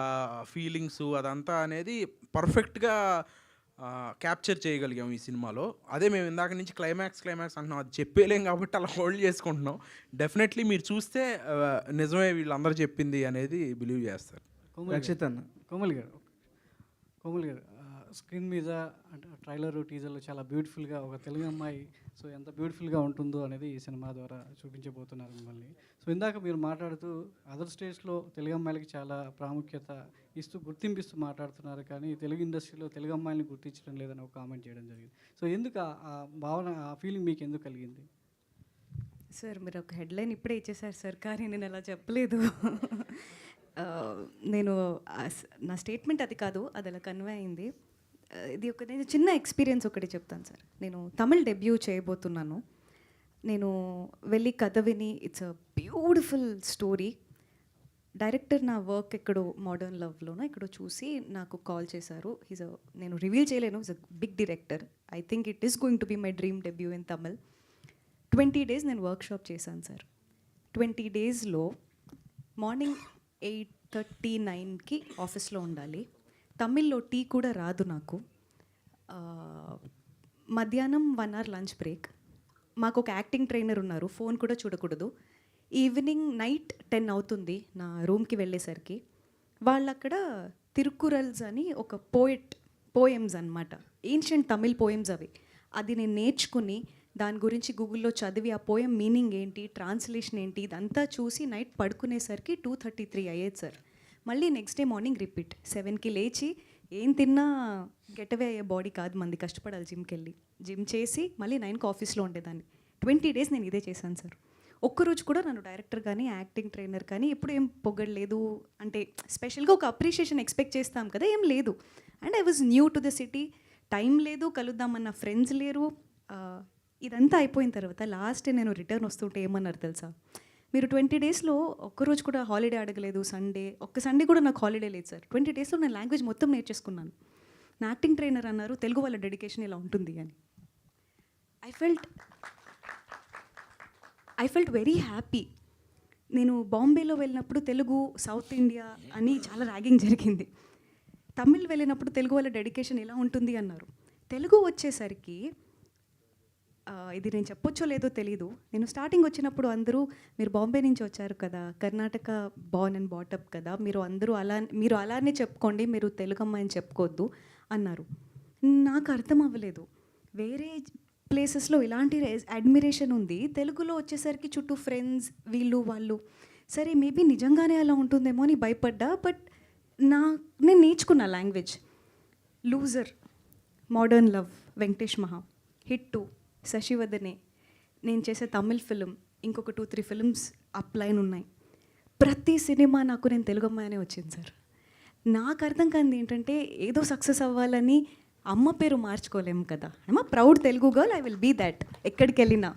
ఫీలింగ్స్, అదంతా అనేది పర్ఫెక్ట్గా క్యాప్చర్ చేయగలిగాం ఈ సినిమాలో. అదే మేము ఇందాక నుంచి క్లైమాక్స్ అంటున్నాం, అది చెప్పేలేం కాబట్టి అలా హోల్డ్ చేసుకుంటున్నాం. డెఫినెట్లీ మీరు చూస్తే నిజమే వీళ్ళందరూ చెప్పింది అనేది బిలీవ్ చేస్తారు. రక్షిత్ అన్న, కోమల్ గారు స్క్రీన్ మీద అంటే ట్రైలర్ టీజర్లో చాలా బ్యూటిఫుల్గా ఒక తెలుగు అమ్మాయి సో ఎంత బ్యూటిఫుల్గా ఉంటుందో అనేది ఈ సినిమా ద్వారా చూపించబోతున్నారు మిమ్మల్ని. సో ఇందాక మీరు మాట్లాడుతూ అదర్ స్టేట్స్లో తెలుగు అమ్మాయిలకి చాలా ప్రాముఖ్యత ఇస్తూ గుర్తింపిస్తూ మాట్లాడుతున్నారు, కానీ తెలుగు ఇండస్ట్రీలో తెలుగు అమ్మాయిని గుర్తించడం లేదని ఒక కామెంట్ చేయడం జరిగింది. సో ఎందుకు ఆ భావన, ఆ ఫీలింగ్ మీకు ఎందుకు కలిగింది? సార్ మీరు ఒక హెడ్లైన్ ఇప్పుడే ఇచ్చేసారు సార్, కానీ నేను అలా చెప్పలేదు. నేను నా స్టేట్మెంట్ అది కాదు, అది అలా కన్వే అయింది. నేను చిన్న ఎక్స్పీరియన్స్ ఒకటి చెప్తాను సార్. నేను తమిళ్ డెబ్యూ చేయబోతున్నాను. నేను వెళ్ళి కథ విని it's a beautiful story. Director నా వర్క్ ఎక్కడో మోడర్న్ లవ్లోనో ఎక్కడో చూసి నాకు కాల్ చేశారు. నేను రివీల్ చేయలేను, is a big director. I think it is going to be my dream debut in Tamil. 20 days నేను వర్క్షాప్ చేశాను సార్. 20 daysలో మార్నింగ్ 8:39కి ఆఫీస్లో ఉండాలి. తమిళ్లో టీ కూడా రాదు నాకు. మధ్యాహ్నం 1 hour లంచ్ బ్రేక్. మాకు ఒక యాక్టింగ్ ట్రైనర్ ఉన్నారు, ఫోన్ కూడా చూడకూడదు. ఈవినింగ్ నైట్ 10 అవుతుంది నా రూమ్కి వెళ్ళేసరికి. వాళ్ళు అక్కడ తిరుకురల్స్ అని ఒక పోయమ్స్ అనమాట, ఏన్షియంట్ తమిళ్ పోయమ్స్ అవి. అది నేను నేర్చుకుని దాని గురించి గూగుల్లో చదివి ఆ పోయం మీనింగ్ ఏంటి, ట్రాన్స్లేషన్ ఏంటి, ఇదంతా చూసి నైట్ పడుకునేసరికి 2:33 అయ్యేది సార్. మళ్ళీ నెక్స్ట్ డే మార్నింగ్ రిపీట్. 7కి లేచి ఏం తిన్నా గెటవే అయ్యే బాడీ కాదు మంది, కష్టపడాలి జిమ్కి వెళ్ళి. జిమ్ చేసి మళ్ళీ 9కి ఆఫీస్లో ఉండేదాన్ని. 20 days నేను ఇదే చేశాను సార్. ఒక్కరోజు కూడా నన్ను డైరెక్టర్ కానీ యాక్టింగ్ ట్రైనర్ కానీ ఎప్పుడు ఏం పొగడలేదు. అంటే స్పెషల్గా ఒక అప్రిషియేషన్ ఎక్స్పెక్ట్ చేస్తాం కదా, ఏం లేదు. And I was new to the city, time లేదు, కలుద్దామన్న ఫ్రెండ్స్ లేరు. ఇదంతా అయిపోయిన తర్వాత లాస్ట్ డే నేను రిటర్న్ వస్తుంటే ఏమన్నారు తెలుసా, మీరు 20 daysలో ఒక్కరోజు కూడా హాలిడే అడగలేదు. ఒక్క సండే కూడా నాకు హాలిడే లేదు సార్. 20 daysలో నేను లాంగ్వేజ్ మొత్తం నేర్చేసుకున్నాను. నా యాక్టింగ్ ట్రైనర్ అన్నారు తెలుగు వాళ్ళ డెడికేషన్ ఇలా ఉంటుంది అని. I felt very happy. నేను బాంబేలో వెళ్ళినప్పుడు తెలుగు సౌత్ ఇండియా అని చాలా ర్యాగింగ్ జరిగింది. తమిళ్ వెళ్ళినప్పుడు తెలుగు వాళ్ళ డెడికేషన్ ఇలా ఉంటుంది అన్నారు. తెలుగు వచ్చేసరికి ఇది నేను చెప్పొచ్చో లేదో తెలీదు. నేను స్టార్టింగ్ వచ్చినప్పుడు అందరూ మీరు బాంబే నుంచి వచ్చారు కదా, కర్ణాటక బార్న్ అండ్ బాటప్ కదా, మీరు అలానే చెప్పుకోండి, మీరు తెలుగు అమ్మాయిని చెప్పుకోవద్దు అన్నారు. నాకు అర్థం అవ్వలేదు. వేరే ప్లేసెస్లో ఇలాంటి అడ్మిరేషన్ ఉంది, తెలుగులో వచ్చేసరికి చుట్టూ ఫ్రెండ్స్ వీళ్ళు వాళ్ళు. సరే మేబీ నిజంగానే అలా ఉంటుందేమో అని భయపడ్డా. బట్ నేను నేర్చుకున్నా language. Loser, modern love, Venkatesh మహా, హిట్ 2, శశివదనే, నేను చేసే తమిళ్ ఫిలిం, ఇంకొక 2-3 ఫిలిమ్స్ అప్లైన్ ఉన్నాయి. ప్రతి సినిమా నాకు నేను తెలుగు అమ్మాయినే వచ్చింది సార్. నాకు అర్థం కానిది ఏంటంటే ఏదో సక్సెస్ అవ్వాలని అమ్మ పేరు మార్చుకోలేము కదా. I'm proud Telugu girl, I will be that ఎక్కడికి వెళ్ళినా.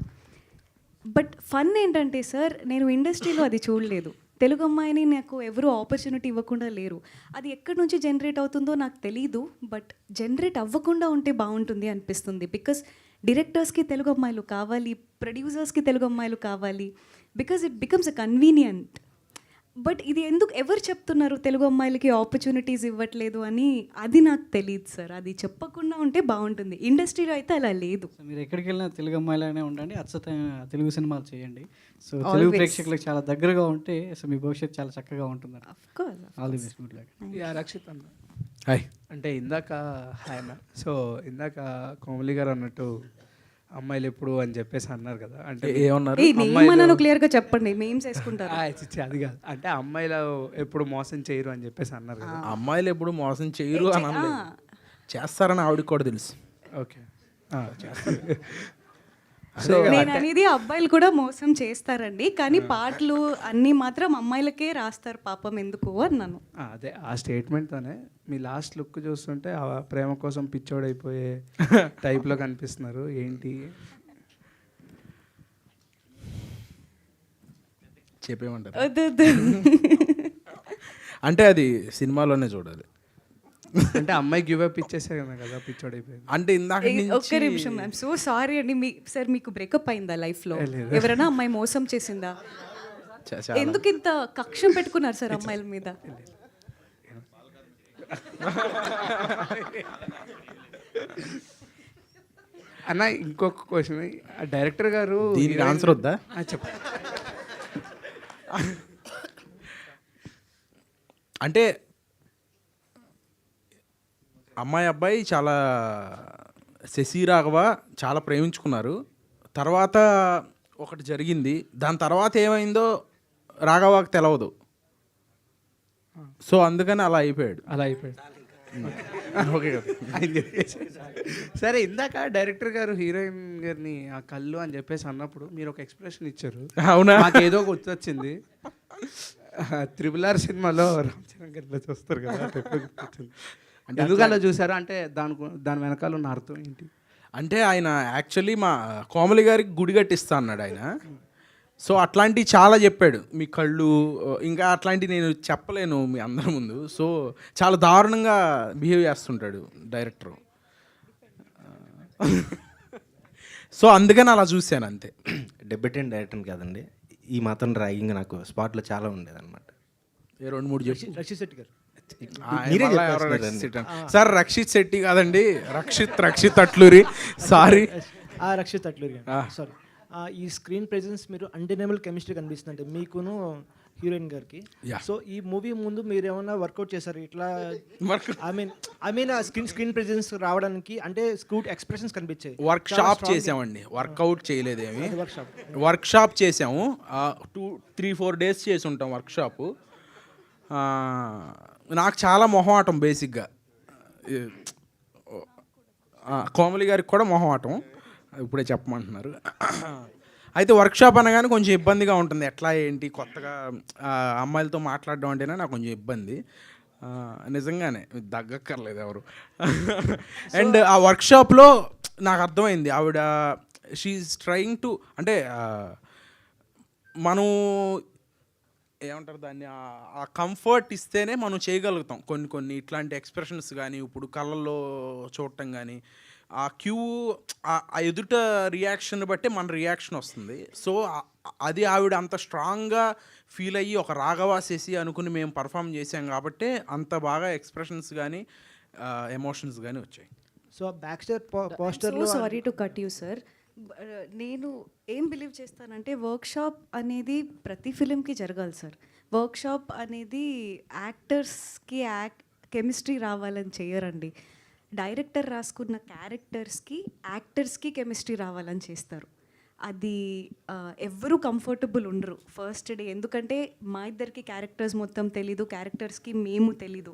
బట్ ఫన్ ఏంటంటే సార్, నేను ఇండస్ట్రీలో అది చూడలేదు. తెలుగు అమ్మాయిని నాకు ఎవరు ఆపర్చునిటీ ఇవ్వకుండా లేరు. అది ఎక్కడి నుంచి జనరేట్ అవుతుందో నాకు తెలీదు. బట్ జనరేట్ అవ్వకుండా ఉంటే బాగుంటుంది అనిపిస్తుంది. బికాస్ డైరెక్టర్స్కి తెలుగు అమ్మాయిలు కావాలి, ప్రొడ్యూసర్స్కి తెలుగు అమ్మాయిలు కావాలి, because it becomes a convenient. But ఇది ఎందుకు ఎవరు చెప్తున్నారు తెలుగు అమ్మాయిలకి ఆపర్చునిటీస్ ఇవ్వట్లేదు అని? అది నాకు తెలియదు సార్. అది చెప్పకుండా ఉంటే బాగుంటుంది. ఇండస్ట్రీలో అయితే అలా లేదు. సో మీరు ఎక్కడికి వెళ్ళినా తెలుగు అమ్మాయిలానే ఉండండి, అచ్చతైన తెలుగు సినిమాలు చేయండి. సో తెలుగు ప్రేక్షకులకు చాలా దగ్గరగా ఉంటే సో మీ భవిష్యత్తు చాలా చక్కగా ఉంటుంది. Of course. All the best, good luck. Rakshit అన్న, హాయ్. అంటే ఇందాక హాయ్ అన్న. సో ఇందాక కోమలి గారు అన్నట్టు అమ్మాయిలు ఎప్పుడు అని చెప్పేసి అన్నారు కదా, అంటే ఏమన్నారు? నేనేమన్నాను క్లియర్గా చెప్పండి, మేమ్స్ వేసుకుంటారు. చిచ్చి అది కాదు, అంటే అమ్మాయిలు ఎప్పుడు మోసం చేయరు అని చెప్పేసి అన్నారు కదా. అమ్మాయిలు ఎప్పుడు మోసం చేయరు అని అనలేదు, చేస్తారని ఆవిడకి కూడా తెలుసు. ఓకే. సో నేను అనేది అబ్బాయిలు కూడా మోసం చేస్తారండి, కానీ పాటలు అన్నీ మాత్రం అమ్మాయిలకే రాస్తారు పాపం, ఎందుకు అన్నాను. అదే ఆ స్టేట్మెంట్తోనే మీ లాస్ట్ లుక్ చూస్తుంటే ఆ ప్రేమ కోసం పిచ్చోడైపోయే టైప్లో కనిపిస్తున్నారు. ఏంటి చెప్పేమంటారు? వద్దు, వద్దు. అంటే అది సినిమాలోనే చూడాలి. అంటే అమ్మాయి గివ్ అప్ ఇచ్చేసారు కదా, పిచ్చోడైపోయింది. అంటే ఇందాక ఒక్క నిమిషం, ఐఎమ్ సో సారీ అండి. సార్ మీకు బ్రేకప్ అయిందా లైఫ్లో? ఎవరైనా అమ్మాయి మోసం చేసిందా? ఎందుకు ఇంత కక్షం పెట్టుకున్నారు సార్ అమ్మాయిల మీద? అన్న ఇంకొక క్వశ్చన్, డైరెక్టర్ గారు దీనికి ఆన్సర్ వద్దా? చెప్ప. అంటే అమ్మాయి అబ్బాయి చాలా శశి రాఘవ చాలా ప్రేమించుకున్నారు. తర్వాత ఒకటి జరిగింది, దాని తర్వాత ఏమైందో రాఘవకి తెలవదు. సో అందుకని అలా అయిపోయాడు. ఓకే ఆయన చెప్పేసి. సరే, ఇందాక డైరెక్టర్ గారు హీరోయిన్ గారిని ఆ కళ్ళు అని చెప్పేసి అన్నప్పుడు మీరు ఒక ఎక్స్ప్రెషన్ ఇచ్చారు. అవునా? నాకు ఏదో గుర్తొచ్చింది. RRR సినిమాలో రామ్ చరణ్ గారిలో చూస్తారు కదా, గుర్తొచ్చింది. ఎందుకు అలా చూసారు? అంటే దాని వెనకాల ఉన్న అర్థం ఏంటి? అంటే ఆయన యాక్చువల్లీ మా కోమలి గారికి గుడి కట్టిస్తా అన్నాడు ఆయన. సో అట్లాంటివి చాలా చెప్పాడు. మీ కళ్ళు ఇంకా అట్లాంటివి నేను చెప్పలేను మీ అందరి ముందు. సో చాలా దారుణంగా బిహేవ్ చేస్తుంటాడు డైరెక్టర్. సో అందుకని అలా చూశాను అంతే. డెబ్యూటెంట్ డైరెక్టర్ కాదండి, ఈ మాత్రం ర్యాగింగ్ నాకు స్పాట్లో చాలా ఉండేది అనమాట. 2-3 చెప్పు. రక్షిత్ శెట్టి గారు. మీరే మళ్ళా చెప్పేస్తున్నారు ఎవరో అండి. రక్షిత్ శెట్టి సార్, రక్షిత్ శెట్టి కాదండి, రక్షిత్ అట్లూరి. సారీ. రక్షిత్ అట్లూరి సారీ. ఈ స్క్రీన్ ప్రెజెన్స్ మీరు అన్డెనబుల్ కెమిస్ట్రీ కనిపిస్తుంది అంటే మీకును హీరోయిన్ గారికి. సో ఈ మూవీ ముందు మీరు ఏమైనా వర్కౌట్ చేశారు ఇట్లా? ఐ మీన్ స్క్రీన్ ప్రెజెన్స్ రావడానికి అంటే స్క్రూట్ ఎక్స్ప్రెషన్స్ కనిపించాయి. వర్క్షాప్ చేసామండి, వర్కౌట్ చేయలేదేమి. వర్క్షాప్ చేసాము, 2-3-4 డేస్ చేసి ఉంటాం వర్క్షాపు. నాకు చాలా మొహమాటం బేసిక్గా. కోమలి గారికి కూడా మొహమాటం, ఇప్పుడే చెప్పమంటున్నారు. అయితే వర్క్షాప్ అనగానే కొంచెం ఇబ్బందిగా ఉంటుంది. ఎట్లా ఏంటి కొత్తగా అమ్మాయిలతో మాట్లాడడం అంటేనే నాకు కొంచెం ఇబ్బంది. నిజంగానే దగ్గక్కర్లేదు ఎవరు. అండ్ ఆ వర్క్షాప్లో నాకు అర్థమైంది ఆవిడ షీఈస్ ట్రయింగ్ టు, అంటే మనం ఏమంటారు దాన్ని, ఆ కంఫర్ట్ ఇస్తేనే మనం చేయగలుగుతాం కొన్ని ఇట్లాంటి ఎక్స్ప్రెషన్స్ కానీ, ఇప్పుడు కళ్ళల్లో చూడటం కానీ, ఆ క్యూ ఆ ఎదుట రియాక్షన్ బట్టే మన రియాక్షన్ వస్తుంది. సో అది ఆవిడ అంత స్ట్రాంగ్గా ఫీల్ అయ్యి ఒక రాఘవ శశి అనుకుని మేము పర్ఫామ్ చేసాం కాబట్టి అంత బాగా ఎక్స్ప్రెషన్స్ కానీ ఎమోషన్స్ కానీ వచ్చాయి. సో బ్యాక్ స్టేజ్ పోస్టర్లో sorry to cut you sir. నేను ఏం బిలీవ్ చేస్తానంటే వర్క్షాప్ అనేది ప్రతి ఫిలింకి జరగాలి సార్. వర్క్షాప్ అనేది యాక్టర్స్కి కెమిస్ట్రీ రావాలని చేయరండి. డైరెక్టర్ రాసుకున్న క్యారెక్టర్స్కి యాక్టర్స్కి కెమిస్ట్రీ రావాలని చేస్తారు. అది ఎవ్వరూ కంఫర్టబుల్ ఉండరు ఫస్ట్ డే, ఎందుకంటే మా ఇద్దరికి క్యారెక్టర్స్ మొత్తం తెలీదు, క్యారెక్టర్స్కి మేము తెలీదు,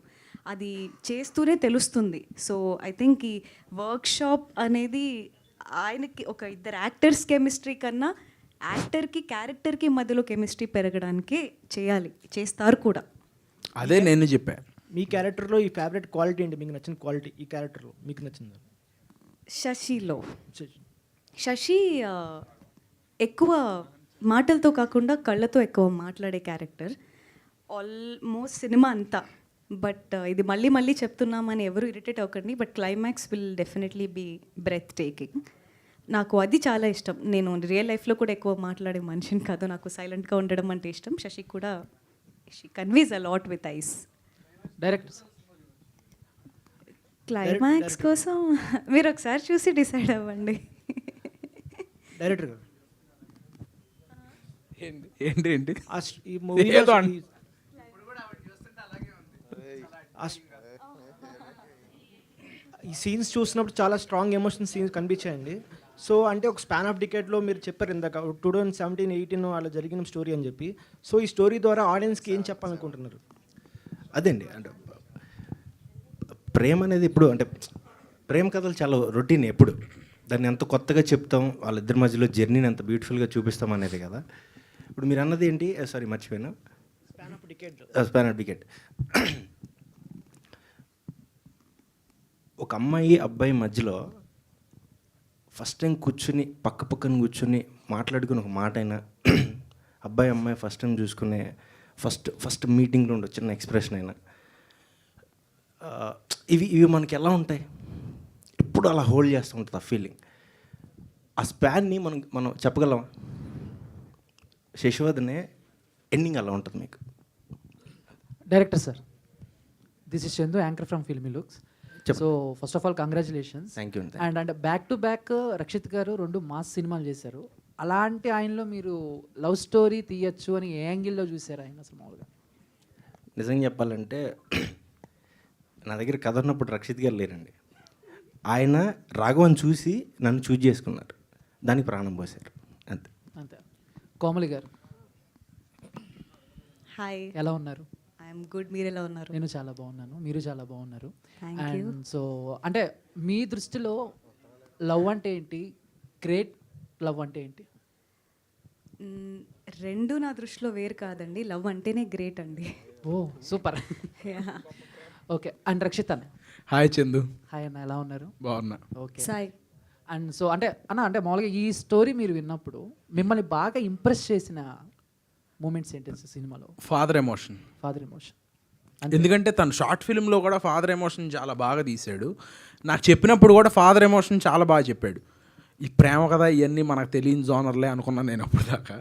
అది చేస్తూనే తెలుస్తుంది. సో ఐ థింక్ ఈ వర్క్షాప్ అనేది ఆయనకి ఒక ఇద్దరు యాక్టర్స్ కెమిస్ట్రీ కన్నా యాక్టర్కి క్యారెక్టర్కి మధ్యలో కెమిస్ట్రీ పెరగడానికి చేస్తారు కూడా. అదే నేను చెప్పాను. మీ క్యారెక్టర్లో ఈ ఫేవరెట్ క్వాలిటీ ఏంటి, మీకు నచ్చిన క్వాలిటీ ఈ క్యారెక్టర్లో మీకు నచ్చింది? శశి ఎక్కువ మాటలతో కాకుండా కళ్ళతో ఎక్కువ మాట్లాడే క్యారెక్టర్ ఆల్మోస్ట్ సినిమా అంతా. బట్ ఇది మళ్ళీ చెప్తున్నామని ఎవరు ఇరిటేట్ అవ్వకండి, but climax will definitely be breathtaking. నాకు అది చాలా ఇష్టం. నేను రియల్ లైఫ్లో కూడా ఎక్కువ మాట్లాడే మనిషిని కాదు. నాకు సైలెంట్గా ఉండడం అంటే ఇష్టం. శశి కూడా she conveys a lot with eyes. Director climax కోసం మీరు ఒకసారి చూసి డిసైడ్ అవ్వండి. డైరెక్టర్ గారు ఏంటి ఏంటి ఈ మూవీలో ఏదో ఈ సీన్స్ చూసినప్పుడు చాలా స్ట్రాంగ్ ఎమోషన్ సీన్స్ కనిపించాయండి. సో అంటే ఒక స్పాన్ ఆఫ్ డికేట్లో మీరు చెప్పారు ఇందాక 2017, 18 అలా జరిగిన స్టోరీ అని చెప్పి. సో ఈ స్టోరీ ద్వారా ఆడియన్స్కి ఏం చెప్పాలనుకుంటున్నారు? అదండి, అంటే ప్రేమ అనేది ఇప్పుడు అంటే ప్రేమ కథలు చాలా రొటీన్. ఎప్పుడు దాన్ని ఎంత కొత్తగా చెప్తాం, వాళ్ళిద్దరి మధ్యలో జర్నీని ఎంత బ్యూటిఫుల్గా చూపిస్తాం అనేది కదా. ఇప్పుడు మీరు అన్నది ఏంటి, సారీ మర్చిపోయాను. Span of decade. ఒక అమ్మాయి అబ్బాయి మధ్యలో ఫస్ట్ టైం కూర్చుని పక్కన కూర్చుని మాట్లాడుకుని ఒక మాట అయినా, అబ్బాయి అమ్మాయి ఫస్ట్ టైం చూసుకునే ఫస్ట్ మీటింగ్లో ఉండే చిన్న ఎక్స్ప్రెషన్ అయినా, ఇవి మనకి ఎలా ఉంటాయి, ఎప్పుడు అలా హోల్డ్ చేస్తూ ఉంటుంది ఆ ఫీలింగ్. ఆ స్పాన్ని మనం చెప్పగలం. శశివర్ధనే ఎండింగ్ అలా ఉంటుంది మీకు. Director sir, this is Chandu, anchor from Filmy Looks. So first of all congratulations. Thank you. And back to back Rakshit garu 2 mass సినిమాలు చేశారు. అలాంటి ఆయనలో మీరు లవ్ స్టోరీ తీయచ్చు అని ఏ యాంగిల్లో చూసారు ఆయన అసలు మామూలుగా? నిజంగా చెప్పాలంటే నా దగ్గర కథ ఉన్నప్పుడు రక్షిత్ గారు లేరండి. ఆయన రాఘవన్ చూసి నన్ను చూజ్ చేసుకున్నారు, దానికి ప్రాణం పోశారు అంతే. అంతే. కోమలి గారు హాయ్, ఎలా ఉన్నారు? I'm good. మీరు ఎలా ఉన్నారు? నేను చాలా బాగున్నాను, మీరు చాలా బాగున్నారు. Thank you. అండ్ సో అంటే మీ దృష్టిలో లవ్ అంటే ఏంటి, గ్రేట్ లవ్ అంటే ఏంటి? రెండు నా దృష్టిలో వేరు కాదండి. లవ్ అంటేనే గ్రేట్ అండి. ఓ సూపర్. ఓకే. అండ్ రక్షిత్ అన్న. హాయ్ చందు. హాయ్ అన్న, ఎలా ఉన్నారు? బాగున్నా. ఓకే. సాయి. అండ్ సో అంటే అంటే మామూలుగా ఈ స్టోరీ మీరు విన్నప్పుడు మిమ్మల్ని బాగా ఇంప్రెస్ చేసిన మూమెంట్స్ ఏంటి సినిమాలో? Father emotion. ఫాదర్ ఎమోషన్ ఎందుకంటే తను షార్ట్ ఫిల్మ్లో కూడా ఫాదర్ ఎమోషన్ చాలా బాగా తీశాడు. నాకు చెప్పినప్పుడు కూడా ఫాదర్ ఎమోషన్ చాలా బాగా చెప్పాడు. ఈ ప్రేమ కదా ఇవన్నీ మనకు తెలియని జోనర్లే అనుకున్నాను నేను అప్పుడు దాకా.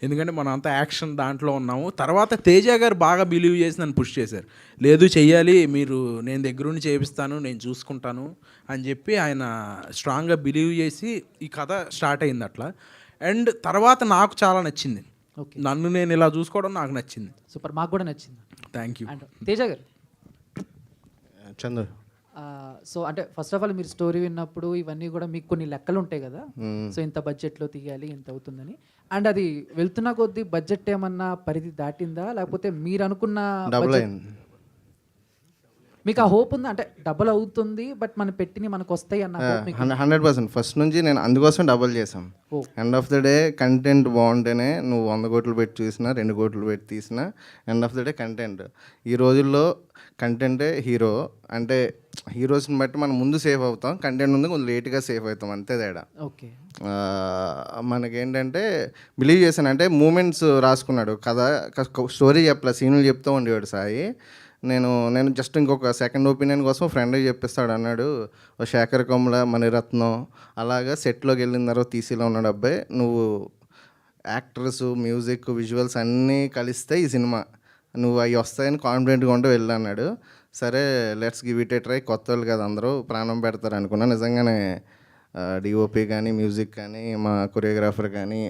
ఎందుకంటే మనం అంతా యాక్షన్ దాంట్లో ఉన్నాము. తర్వాత తేజ గారు బాగా బిలీవ్ చేసి నన్ను పుష్ చేశారు. లేదు చెయ్యాలి, మీరు నేను దగ్గరుండి చేపిస్తాను, నేను చూసుకుంటాను అని చెప్పి ఆయన స్ట్రాంగ్గా బిలీవ్ చేసి ఈ కథ స్టార్ట్ అయింది అట్లా. అండ్ తర్వాత నాకు చాలా నచ్చింది. నన్ను నేను ఇలా చూసుకోవడం నాకు నచ్చింది. సూపర్, మాకు కూడా నచ్చింది. Thank you. అండ్ తేజ గారు. చందు. సో అంటే ఫస్ట్ ఆఫ్ ఆల్ మీరు స్టోరీ విన్నప్పుడు ఇవన్నీ కూడా మీకు కొన్ని లెక్కలు ఉంటాయి కదా. సో ఇంత బడ్జెట్లో తీయాలి, ఇంత అవుతుందని. అండ్ అది వెళ్తున్న కొద్దీ బడ్జెట్ ఏమన్నా పరిధి దాటిందా, లేకపోతే మీరు అనుకున్న డబుల్ అయింది? మీకు ఆ హోప్ ఉందా? అంటే డబుల్ అవుతుంది బట్ మనం పెట్టినవి మనకు వస్తాయి అన్న hope మీకు? 100% ఫస్ట్ నుంచి నేను అందుకోసం డబుల్ చేసాం. End of the day content బాగుంటేనే నువ్వు 100 కోట్లు పెట్టి చూసినా 2 కోట్లు పెట్టి తీసినా end of the day content. ఈ రోజుల్లో కంటెంటే హీరో. అంటే హీరోస్ని బట్టి మనం ముందు సేఫ్ అవుతాం, కంటెంట్ ముందు కొంచెం లేట్గా సేఫ్ అవుతాం, అంతే తేడా. ఓకే. మనకేంటంటే బిలీవ్ చేశాను అంటే మూమెంట్స్ రాసుకున్నాడు, కథ స్టోరీ చెప్పలే, సీన్లు చెప్తూ ఉండేవాడు సాయి. నేను జస్ట్ ఇంకొక సెకండ్ ఒపీనియన్ కోసం ఫ్రెండ్కి చెప్పిస్తాడు అన్నాడు. ఓ శేఖర్ కమ్ల, మణిరత్నం అలాగా సెట్లోకి వెళ్ళిన తర్వాత తీసిలో ఉన్నాడు అబ్బాయి, నువ్వు యాక్టర్స్, మ్యూజిక్, విజువల్స్ అన్నీ కలిస్తే ఈ సినిమా నువ్వు అవి వస్తాయని కాన్ఫిడెంట్గా ఉంటే వెళ్ళన్నాడు. సరే let's give it A try, కొత్త వాళ్ళు కదా అందరూ ప్రాణం పెడతారు అనుకున్నా. నిజంగానే డిఓపి కానీ, మ్యూజిక్ కానీ, మా కొరియోగ్రాఫర్ కానీ,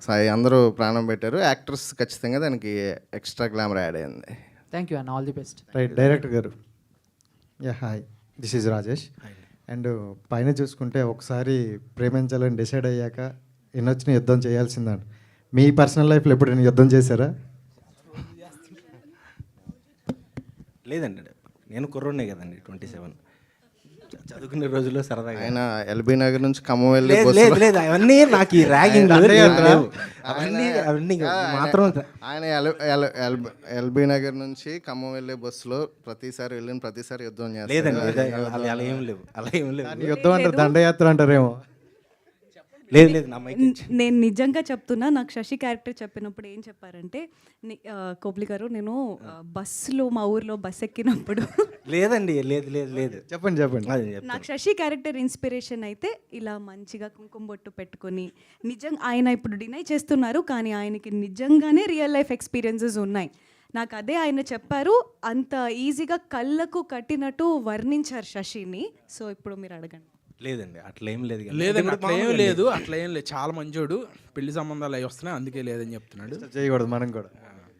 సాయి అందరూ ప్రాణం పెట్టారు. యాక్టర్స్ ఖచ్చితంగా దానికి ఎక్స్ట్రా గ్లామర్ యాడ్ అయింది. Thank you and all the best. Right. Director గారు. Hi, this is Rajesh. And పైన చూసుకుంటే ఒకసారి ప్రేమించాలని డిసైడ్ అయ్యాక ఎన్నొచ్చిన యుద్ధం చేయాల్సిందండి. మీ పర్సనల్ లైఫ్లో ఎప్పుడైనా యుద్ధం చేశారా? లేదండి, నేను కుర్రోనే కదండి, 27 చదువుకునే రోజుల్లో సరదాగా. ఆయన ఎల్బీ నగర్ నుంచి ఖమ్మం వెళ్ళి లేదు అవన్నీ నాకు ఈ ర్యాగింగ్ అవన్నీ మాత్రం. ఆయన ఎల్బీ నగర్ నుంచి ఖమ్మం వెళ్ళే బస్సులో ప్రతిసారి వెళ్ళిన ప్రతిసారి యుద్ధం చేస్తారు. లేదండి, అలా ఏం లేవు, అలా ఏం లేవు. యుద్ధం అంటారు, దండయాత్ర అంటారేమో. లేదు లేదు నా మైక్ నేను నిజంగా చెప్తున్నా, నాకు శశి క్యారెక్టర్ చెప్పినప్పుడు ఏం చెప్పారంటే, కోబ్లి గారు నేను బస్సులో మా ఊర్లో బస్ ఎక్కినప్పుడు లేదండి లేదు లేదు లేదు చెప్పండి చెప్పండి. అది చెప్తాను. నాకు శశి క్యారెక్టర్ ఇన్స్పిరేషన్ అయితే ఇలా మంచిగా కుంకుమ బొట్టు పెట్టుకొని, నిజంగా ఆయన ఇప్పుడు డినై చేస్తున్నారు కానీ ఆయనకి నిజంగానే రియల్ లైఫ్ ఎక్స్పీరియన్సెస్ ఉన్నాయి. నాకు అదే ఆయన చెప్పారు, అంత ఈజీగా కళ్ళకు కట్టినట్టు వర్ణించారు శశిని. సో ఇప్పుడు మీరు అడగండి. లేదండి అట్లా ఏం లేదు కానీ. లేదండి ఇప్పుడు అట్లా ఏం మామూలుగా లేదు, అట్లా ఏం లేదు. చాలా మంచోడు, పెళ్లి సంబంధాలు అవి వస్తున్నాయి అందుకే లేదని చెప్తున్నాడు. చేయకూడదు మనం కూడా.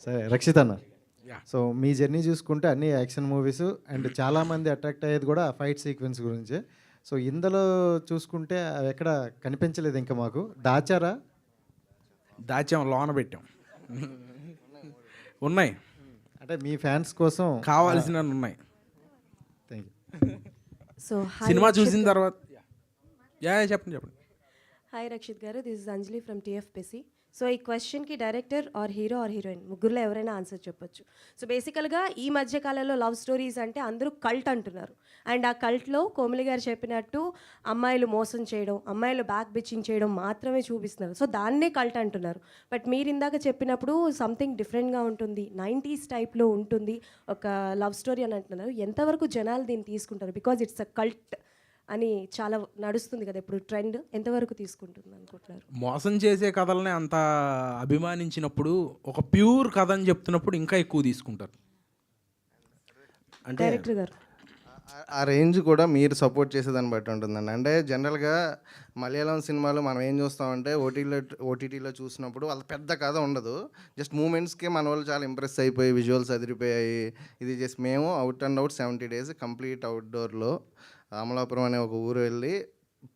సరే రక్షిత్ అన్న, Yeah. సో మీ జర్నీ చూసుకుంటే అన్ని యాక్షన్ మూవీస్ అండ్ చాలామంది అట్రాక్ట్ అయ్యేది కూడా ఫైట్ సీక్వెన్స్ గురించి. సో ఇందులో చూసుకుంటే అవి ఎక్కడ కనిపించలేదు ఇంకా మాకు. దాచారా? దాచాం, లోన పెట్టాం. ఉన్నాయి, అంటే మీ ఫ్యాన్స్ కోసం కావాల్సిన ఉన్నాయి. Thank you. సో సినిమా చూసిన తర్వాత చెప్పండి. హాయ్ రక్షిత్ గారు, this is Anjali from TFPC. So ఈ క్వశ్చన్కి director or hero or heroine ముగ్గురులో ఎవరైనా ఆన్సర్ చెప్పొచ్చు. సో బేసికల్గా ఈ మధ్యకాలంలో లవ్ స్టోరీస్ అంటే అందరూ కల్ట్ అంటున్నారు. అండ్ ఆ కల్ట్లో కోమలి గారు చెప్పినట్టు అమ్మాయిలు మోసం చేయడం, అమ్మాయిలు బ్యాక్ బిచ్చింగ్ చేయడం మాత్రమే చూపిస్తున్నారు. సో దాన్నే కల్ట్ అంటున్నారు. బట్ మీరు ఇందాక చెప్పినప్పుడు సంథింగ్ డిఫరెంట్గా ఉంటుంది, 90s టైప్లో ఉంటుంది ఒక లవ్ స్టోరీ అని అంటున్నారు. ఎంతవరకు జనాలు దీన్ని తీసుకుంటారు? బికాజ్ ఇట్స్ అ కల్ట్ అని చాలా నడుస్తుంది కదా ఇప్పుడు ట్రెండ్, ఎంతవరకు తీసుకుంటుంది అనుకుంటున్నారు? మోసం చేసే కథలనే అంత అభిమానించినప్పుడు ఒక ప్యూర్ కథ అని చెప్తున్నప్పుడు ఇంకా ఎక్కువ తీసుకుంటారు. అంటే డైరెక్టర్ గారు ఆ రేంజ్ కూడా మీరు సపోర్ట్ చేసేదాన్ని బట్టి ఉంటుందండి. అంటే జనరల్గా మలయాళం సినిమాలో మనం ఏం చూస్తామంటే ఓటీటీలో చూసినప్పుడు వాళ్ళ పెద్ద కథ ఉండదు, జస్ట్ మూమెంట్స్కి మన వాళ్ళు చాలా ఇంప్రెస్ అయిపోయి విజువల్స్ అదిరిపోయాయి ఇది చేసి. మేము out and out 70 days complete అవుట్డోర్లో అమలాపురం అనే ఒక ఊరు వెళ్ళి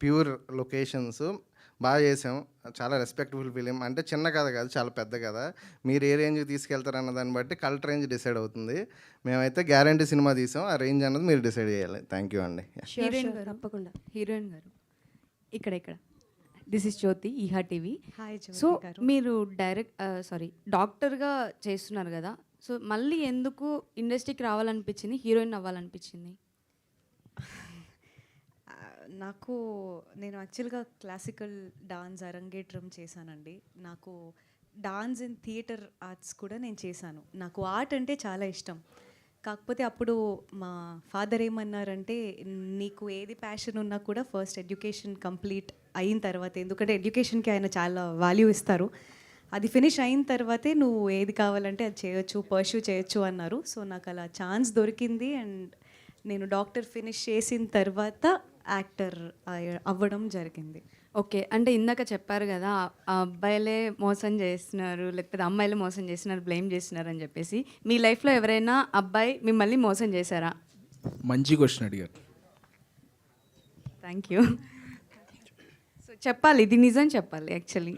ప్యూర్ లొకేషన్స్ బాగా చేసాం. చాలా రెస్పెక్టబుల్ ఫిలిం. అంటే చిన్న కథ కాదు, చాలా పెద్ద కథ. మీరు ఏ రేంజ్కి తీసుకెళ్తారన్న దాన్ని బట్టి కల్ట్ రేంజ్ డిసైడ్ అవుతుంది. మేమైతే గ్యారంటీ సినిమా తీసాం, ఆ రేంజ్ అన్నది మీరు డిసైడ్ చేయాలి. థ్యాంక్ యూ అండి. హీరోయిన్ గారు తప్పకుండా. హీరోయిన్ గారు ఇక్కడ దిస్ ఇస్ జ్యోతి, ఈహా టీవీ. హాయ్ సో మీరు డాక్టర్గా చేస్తున్నారు కదా, సో మళ్ళీ ఎందుకు ఇండస్ట్రీకి రావాలనిపించింది, హీరోయిన్ అవ్వాలనిపించింది? నేను యాక్చువల్గా క్లాసికల్ డాన్స్ అరంగేట్రం చేశానండి. నాకు డాన్స్ ఇన్ థియేటర్ ఆర్ట్స్ కూడా నేను చేశాను. నాకు ఆర్ట్ అంటే చాలా ఇష్టం. కాకపోతే అప్పుడు మా ఫాదర్ ఏమన్నారంటే, నీకు ఏది ప్యాషన్ ఉన్నా కూడా ఫస్ట్ ఎడ్యుకేషన్ కంప్లీట్ అయిన తర్వాత, ఎందుకంటే ఎడ్యుకేషన్కి ఆయన చాలా వాల్యూ ఇస్తారు, అది ఫినిష్ అయిన తర్వాతే నువ్వు ఏది కావాలంటే అది చేయొచ్చు, పర్స్యూ చేయొచ్చు అన్నారు. సో నాకు అలా ఛాన్స్ దొరికింది అండ్ నేను డాక్టర్ ఫినిష్ చేసిన తర్వాత యాక్టర్ అవ్వడం జరిగింది. ఓకే, అంటే ఇందాక చెప్పారు కదా ఆ అబ్బాయిలే మోసం చేస్తున్నారు లేకపోతే అమ్మాయిలే మోసం చేస్తున్నారు, బ్లేమ్ చేస్తున్నారు అని చెప్పేసి. మీ లైఫ్లో ఎవరైనా అబ్బాయి మిమ్మల్ని మోసం చేశారా? మంచి క్వశ్చన్ అడిగారు. Thank you. సో చెప్పాలి, ఇది నిజం చెప్పాలి. యాక్చువల్లీ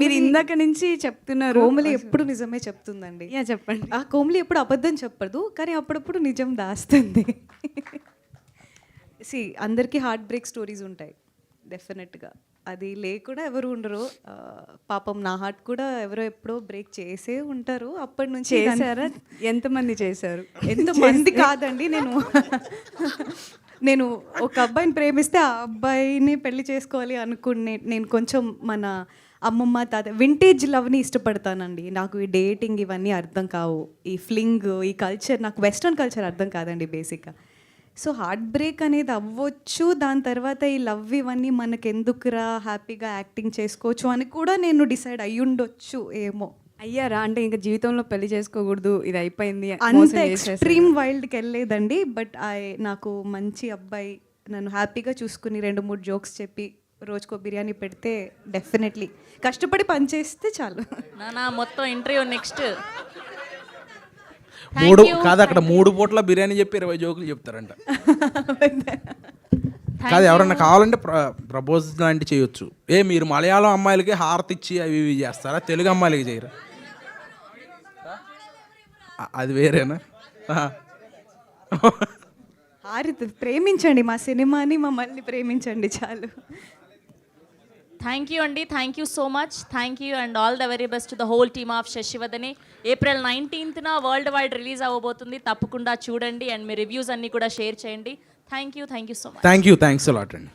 మీరు ఇందాక నుంచి చెప్తున్నారు. కోమలి ఎప్పుడు నిజమే చెప్తుందండి. చెప్పండి. ఆ కోమలి ఎప్పుడు అబద్ధం చెప్పదు, కానీ అప్పుడప్పుడు నిజం దాస్తుంది. అందరికీ హార్ట్ బ్రేక్ స్టోరీస్ ఉంటాయి డెఫినెట్గా, అది లేకుండా ఎవరు ఉండరు. పాపం నా హార్ట్ కూడా ఎవరో ఎప్పుడో బ్రేక్ చేసే ఉంటారు. అప్పటి నుంచి చేశారా? ఎంతమంది చేశారు? ఎంతమంది కాదండి, నేను ఒక అబ్బాయిని ప్రేమిస్తే ఆ అబ్బాయిని పెళ్లి చేసుకోవాలి అనుకునే, నేను కొంచెం మన అమ్మమ్మ తాత వింటేజ్ లవ్ని ఇష్టపడతానండి. నాకు ఈ డేటింగ్ ఇవన్నీ అర్థం కావు, ఈ ఫ్లింగ్, ఈ కల్చర్, నాకు వెస్ట్రన్ కల్చర్ అర్థం కాదండి బేసిక్గా. సో హార్ట్ బ్రేక్ అనేది అవ్వచ్చు, దాని తర్వాత ఈ లవ్ ఇవన్నీ మనకు ఎందుకురా, హ్యాపీగా యాక్టింగ్ చేసుకోవచ్చు అని కూడా నేను డిసైడ్ అయ్యుండొచ్చు ఏమో. అయ్యారా? అంటే ఇంకా జీవితంలో పెళ్లి చేసుకోకూడదు, ఇది అయిపోయింది అంత ఎక్స్ట్రీమ్ వైల్డ్కి వెళ్ళలేదండి. బట్ నాకు మంచి అబ్బాయి నన్ను హ్యాపీగా చూసుకుని 2-3 జోక్స్ చెప్పి రోజుకో బిర్యానీ పెడితే డెఫినెట్లీ కష్టపడి పనిచేస్తే చాలు. మొత్తం ఇంటర్వ్యూ నెక్స్ట్ కాదు, అక్కడ 3 పూట్ల బిర్యానీ చెప్పి 20 జోకులు చెప్తారంట. కాదు, ఎవరన్నా కావాలంటే ప్రపోజ్ లాంటివి చేయొచ్చు. మీరు మలయాళం అమ్మాయిలకి హారతి ఇచ్చి అవి ఇవి చేస్తారా, తెలుగు అమ్మాయిలకి చేయరా? అది వేరేనా? హారతి ప్రేమించండి, మా సినిమాని మమ్మల్ని ప్రేమించండి చాలు. థ్యాంక్ యూ అండి, thank you so much, thank you and all the very best to the whole team of Sasivadane. April 19th world wide release అవ్వబోతుంది, తప్పకుండా చూడండి అండ్ మీ రివ్యూస్ అన్నీ కూడా షేర్ చేయండి. Thank you so much. Thanks a lot అండి.